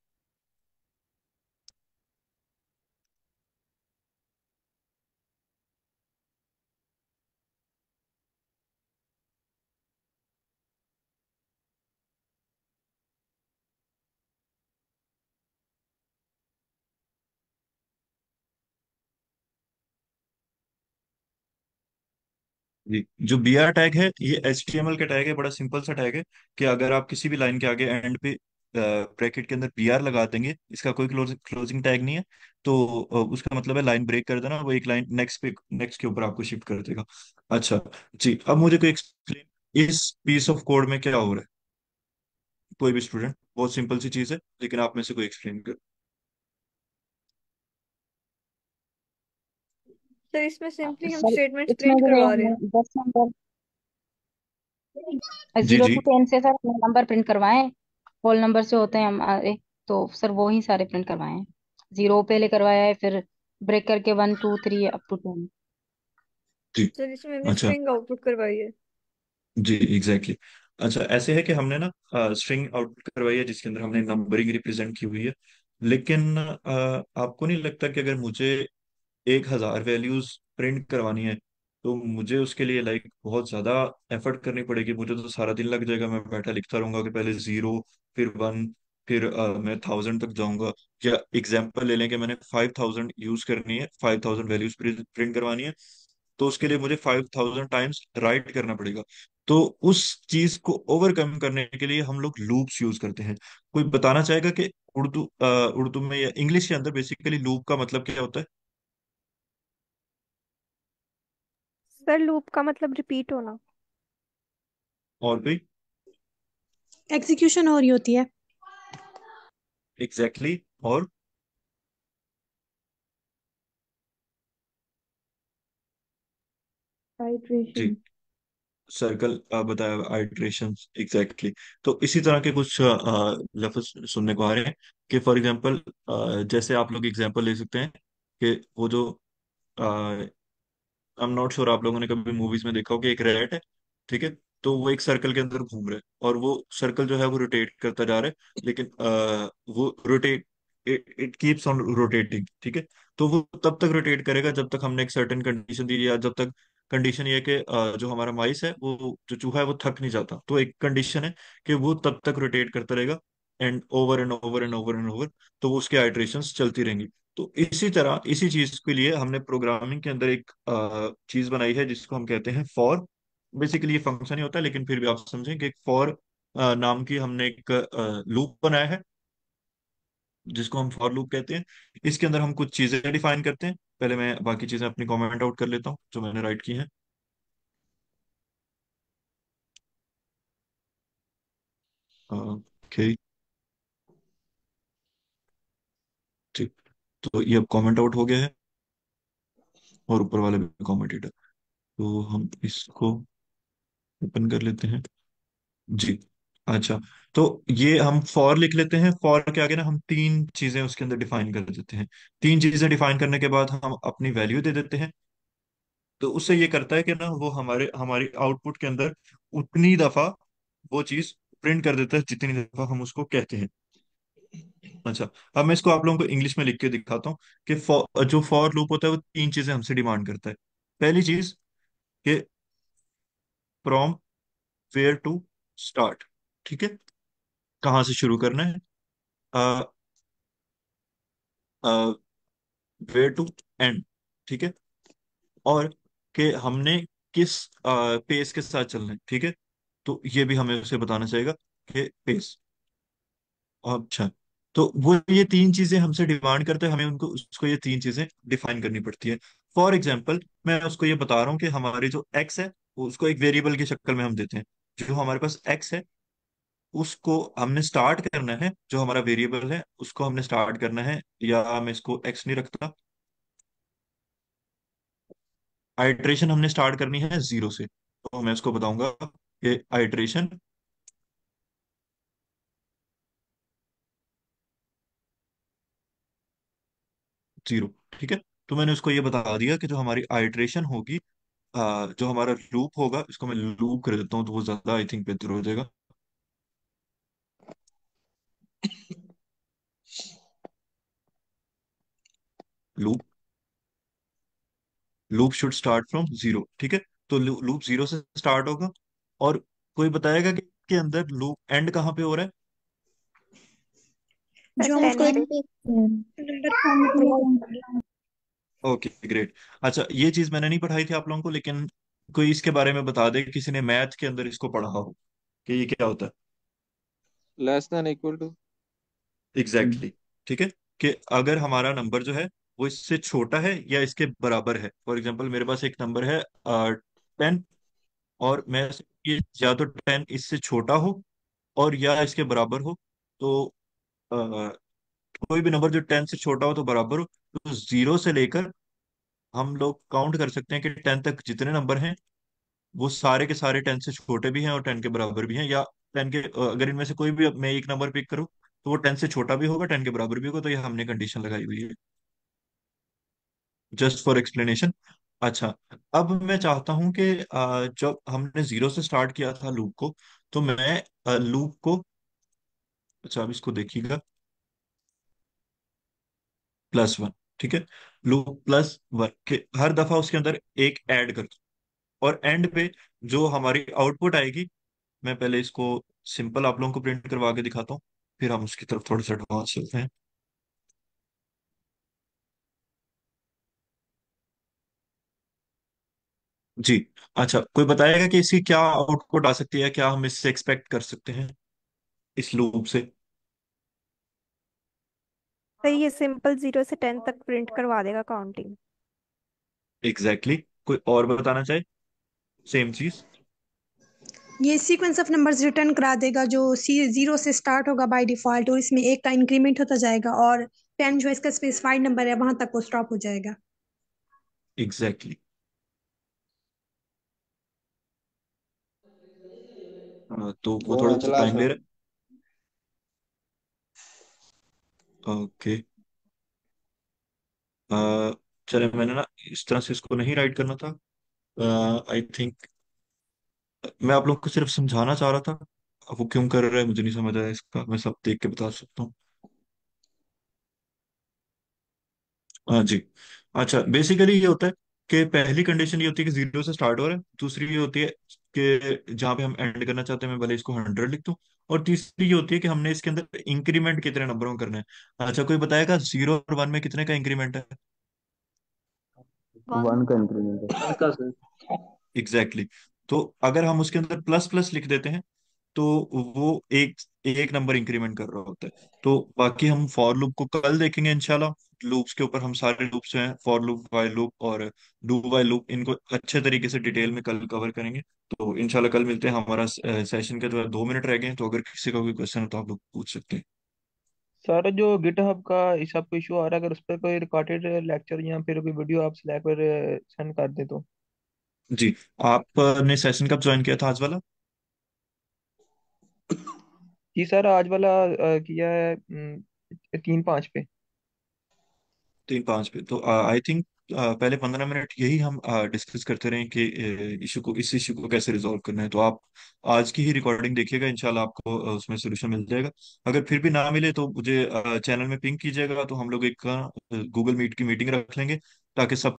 जी, जो बी आर टैग है ये एच टी एम एल का टैग है, बड़ा सिंपल सा टैग है कि अगर आप किसी भी लाइन के आगे एंड पे ब्रैकेट के अंदर बी आर लगा देंगे, इसका कोई क्लोजिंग टैग नहीं है, तो उसका मतलब है लाइन ब्रेक कर देना, वो एक लाइन नेक्स्ट के ऊपर आपको शिफ्ट कर देगा। अच्छा जी, अब मुझे कोई एक्सप्लेन, इस पीस ऑफ कोड में क्या हो रहा है? कोई भी स्टूडेंट, बहुत सिंपल सी चीज है, लेकिन आप में से कोई एक्सप्लेन कर। सर इसमें सिंपली हम सर स्टेटमेंट्स इसमें प्रिंट जो है करवा रहे हैं। हमने 10 नंबर जी 0 to 10 से सर हमने नंबर प्रिंट करवाए हैं। होल नंबर से होते हैं हमारे, तो सर वो ही सारे प्रिंट करवाए हैं। 0 पहले करवाया है, फिर ब्रेक करके 1 2 3 up to 10। जी। सर इसमें हमने अच्छा स्ट्रिंग आउटपुट करवाई है। जी, एग्जैक्टली exactly। अच्छा, ऐसे है कि हमने ना स्ट्रिंग आउटपुट करवाई है जिसके अंदर हमने नंबरिंग रिप्रेजेंट की हुई है, लेकिन आपको नहीं लगता कि अगर मुझे 1,000 वैल्यूज प्रिंट करवानी है, तो मुझे उसके लिए लाइक बहुत ज्यादा एफर्ट करनी पड़ेगी? मुझे तो सारा दिन लग जाएगा, मैं बैठा लिखता रहूंगा कि पहले 0, फिर 1, फिर मैं 1,000 तक जाऊंगा। या एग्जांपल ले लें कि मैंने 5,000 यूज करनी है, 5,000 वैल्यूज प्रिंट करवानी है, तो उसके लिए मुझे 5,000 टाइम्स राइट करना पड़ेगा। तो उस चीज को ओवरकम करने के लिए हम लोग लूप्स यूज करते हैं। कोई बताना चाहेगा कि उर्दू में या इंग्लिश के अंदर बेसिकली लूप का मतलब क्या होता है? सर लूप का मतलब रिपीट होना। और कोई? एग्जीक्यूशन हो रही होती है। Exactly exactly। और जी, आइट्रेशन। सर्कल बताया, आइट्रेशन, एग्जैक्टली। तो इसी तरह के कुछ लफ्ज सुनने को आ रहे हैं कि फॉर एग्जांपल, जैसे आप लोग एग्जांपल ले सकते हैं कि वो जो, आई एम नॉट श्योर आप लोगों ने कभी मूवीज में देखा हो कि एक रैट है, ठीक है, तो वो एक सर्कल के अंदर घूम रहा है, और वो सर्कल जो है वो रोटेट करता जा रहा है, लेकिन वो rotate, it keeps on rotating, ठीक है। तो वो तब तक रोटेट करेगा जब तक हमने एक सर्टेन कंडीशन दी, या जब तक कंडीशन ये है कि जो हमारा माइस है, वो जो चूहा है वो थक नहीं जाता, तो एक कंडीशन है कि वो तब तक रोटेट करता रहेगा, and over and over and over and over, तो वो उसकी आइट्रेशंस चलती रहेंगी। तो इसी तरह इसी चीज के लिए हमने प्रोग्रामिंग के अंदर एक चीज बनाई है जिसको हम कहते हैं फॉर। बेसिकली ये फंक्शन ही होता है, लेकिन फिर भी आप समझें कि एक फॉर नाम की हमने एक लूप बनाया है जिसको हम फॉर लूप कहते हैं। इसके अंदर हम कुछ चीजें डिफाइन करते हैं। पहले मैं बाकी चीजें अपनी कमेंट आउट कर लेता हूँ जो मैंने राइट की हैं। ओके, ठीक। तो ये अब कमेंट आउट हो गया है, और ऊपर वाले भी कमेंटेड है, तो हम इसको ओपन कर लेते हैं। जी। अच्छा, तो ये हम फॉर लिख लेते हैं। फॉर के आगे ना हम तीन चीजें उसके अंदर डिफाइन कर देते हैं। तीन चीजें डिफाइन करने के बाद हम अपनी वैल्यू दे देते हैं। तो उससे ये करता है कि ना वो हमारी आउटपुट के अंदर उतनी दफा वो चीज प्रिंट कर देता है जितनी दफा हम उसको कहते हैं। अच्छा, अब मैं इसको आप लोगों को इंग्लिश में लिख के दिखाता हूँ कि जो फॉर लूप होता है वो तीन चीजें हमसे डिमांड करता है। पहली चीज कि फ्रॉम वेयर टू, स्टार्ट। ठीक है, कहाँ से शुरू करना है, वेयर टू एंड। ठीक है, और कि हमने किस पेस के साथ चलना है। ठीक है, तो ये भी हमें उसे बताना चाहिएगा कि पेस। अच्छा, तो वो ये तीन चीजें हमसे डिमांड करते हैं, हमें उनको उसको ये तीन चीजें डिफाइन करनी पड़ती है। फॉर एग्जाम्पल, मैं उसको ये बता रहा हूँ कि हमारी जो एक्स है वो उसको एक वेरिएबल की शक्ल में हम देते हैं। जो हमारे पास एक्स है उसको हमने स्टार्ट करना है, जो हमारा वेरिएबल है उसको हमने स्टार्ट करना है, या मैं इसको एक्स नहीं रखता, आइट्रेशन हमने स्टार्ट करनी है जीरो से। तो मैं उसको बताऊंगा कि आइट्रेशन जीरो। ठीक है, तो मैंने उसको ये बता दिया कि जो हमारी आइट्रेशन होगी, जो हमारा लूप होगा, इसको मैं लूप कर देता हूँ तो वो ज्यादा आई थिंक बेहतर हो जाएगा। Loop loop should start from zero. ठीक है, तो लूप जीरो से स्टार्ट होगा। और कोई बताएगा कि के अंदर लूप एंड कहाँ पे हो रहा है? जो हम 10 उसको एक पे। Number okay great. अच्छा, ये चीज मैंने नहीं पढ़ाई थी आप लोगों को, लेकिन कोई इसके बारे में बता दे, किसी ने मैथ के अंदर इसको पढ़ा हो कि ये क्या होता है। Less than equal to. Exactly exactly. ठीक है, कि अगर हमारा नंबर जो है वो इससे छोटा है या इसके बराबर है। फॉर एग्जांपल, मेरे पास एक नंबर है 10, और मैं ये या तो 10 इससे छोटा हो और या इसके बराबर हो। तो अ, कोई भी नंबर जो 10 से छोटा हो तो बराबर हो, तो जीरो से लेकर हम लोग काउंट कर सकते हैं कि 10 तक जितने नंबर हैं वो सारे के सारे 10 से छोटे भी हैं और 10 के बराबर भी हैं, या 10 के अगर इनमें से कोई भी मैं एक नंबर पिक करूं तो वो 10 से छोटा भी होगा, 10 के बराबर भी होगा। तो ये हमने कंडीशन लगाई हुई है, जस्ट फॉर एक्सप्लेनेशन। अच्छा, अब मैं चाहता हूं कि जब हमने जीरो से स्टार्ट किया था लूप को, तो मैं लूप को, अच्छा अब इसको देखिएगा, +1। ठीक है, लूप +1 के हर दफा उसके अंदर एक ऐड कर दो, और एंड पे जो हमारी आउटपुट आएगी, मैं पहले इसको सिंपल आप लोगों को प्रिंट करवा के दिखाता हूँ, फिर हम उसकी तरफ थोड़ा सा एडवांस चलते हैं। जी। अच्छा, कोई बताएगा कि इसकी क्या आउटपुट आ सकती है, क्या हम इससे एक्सपेक्ट कर सकते हैं इस लूप से? तो ये सिंपल 0 से 10 तक प्रिंट करवा देगा काउंटिंग। Exactly exactly. कोई और बताना चाहे सेम चीज? ये सीक्वेंस ऑफ नंबर्स रिटर्न करा देगा जो सी जीरो से स्टार्ट होगा बाय डिफॉल्ट, और इसमें एक का इंक्रीमेंट होता जाएगा, और 10 जो इसका स्पेसिफाइड नंबर है वहां तक वो स्टॉप हो जाएगा। Exactly exactly. तो वो वो थोड़ा मैं सा चला टाइम ले था। रहा है। ओके, चले, मैंने ना इस तरह से इसको नहीं राइट करना था। आई थिंक मैं आप लोग को सिर्फ समझाना चाह रहा था। अब वो क्यों कर रहा है मुझे नहीं समझ आया, इसका मैं सब देख के बता सकता हूँ। हाँ जी। अच्छा, बेसिकली ये होता है कि पहली कंडीशन ये होती है कि जीरो से स्टार्ट हो रहा है, दूसरी ये होती है कि जहाँ पे हम एंड करना चाहते हैं, मैं भले इसको 100 लिख दूँ, और तीसरी ये होती है कि हमने इसके अंदर इंक्रीमेंट कितने नंबरों में करना है। अच्छा, कोई बताएगा 0 और 1 में कितने का इंक्रीमेंट है? 1। 1 का इंक्रीमेंट है। उनका सर। Exactly exactly. तो अगर हम उसके अंदर प्लस प्लस लिख देते हैं तो वो एक एक नंबर इंक्रीमेंट कर रहा होता है। तो बाकी हम फॉर लूप को कल देखेंगे इंशाल्लाह। लूप्स के ऊपर हम सारे लूप्स हैं, फॉर लूप, वाइल लूप और डू वाइल लूप, इनको अच्छे तरीके से डिटेल में कल कवर करेंगे। तो इंशाल्लाह कल मिलते हैं। हमारा सेशन का जो है 2 मिनट रह गए हैं, तो अगर किसी का कोई क्वेश्चन हो तो आप लोग पूछ सकते हैं। सर जो गिटहब का इस सब को इशू आ रहा है, अगर उस पर कोई रिकॉर्डेड लेक्चर या फिर कोई वीडियो आप सिलेक्ट कर सेंड कर दे तो। जी, आपने सेशन कब ज्वाइन किया था आज वाला? जी सर, आज वाला किया है 3-5 पे। 3-5 पे, तो आई थिंक पहले 15 मिनट यही हम डिस्कस करते रहे कि इस इशू को कैसे रिजॉल्व करना है। तो आप आज की ही रिकॉर्डिंग देखिएगा, इंशाल्लाह आपको उसमें सोल्यूशन मिल जाएगा। अगर फिर भी ना मिले तो मुझे चैनल में पिंग कीजिएगा, तो हम लोग एक गूगल मीट की मीटिंग रख लेंगे, ताकि सब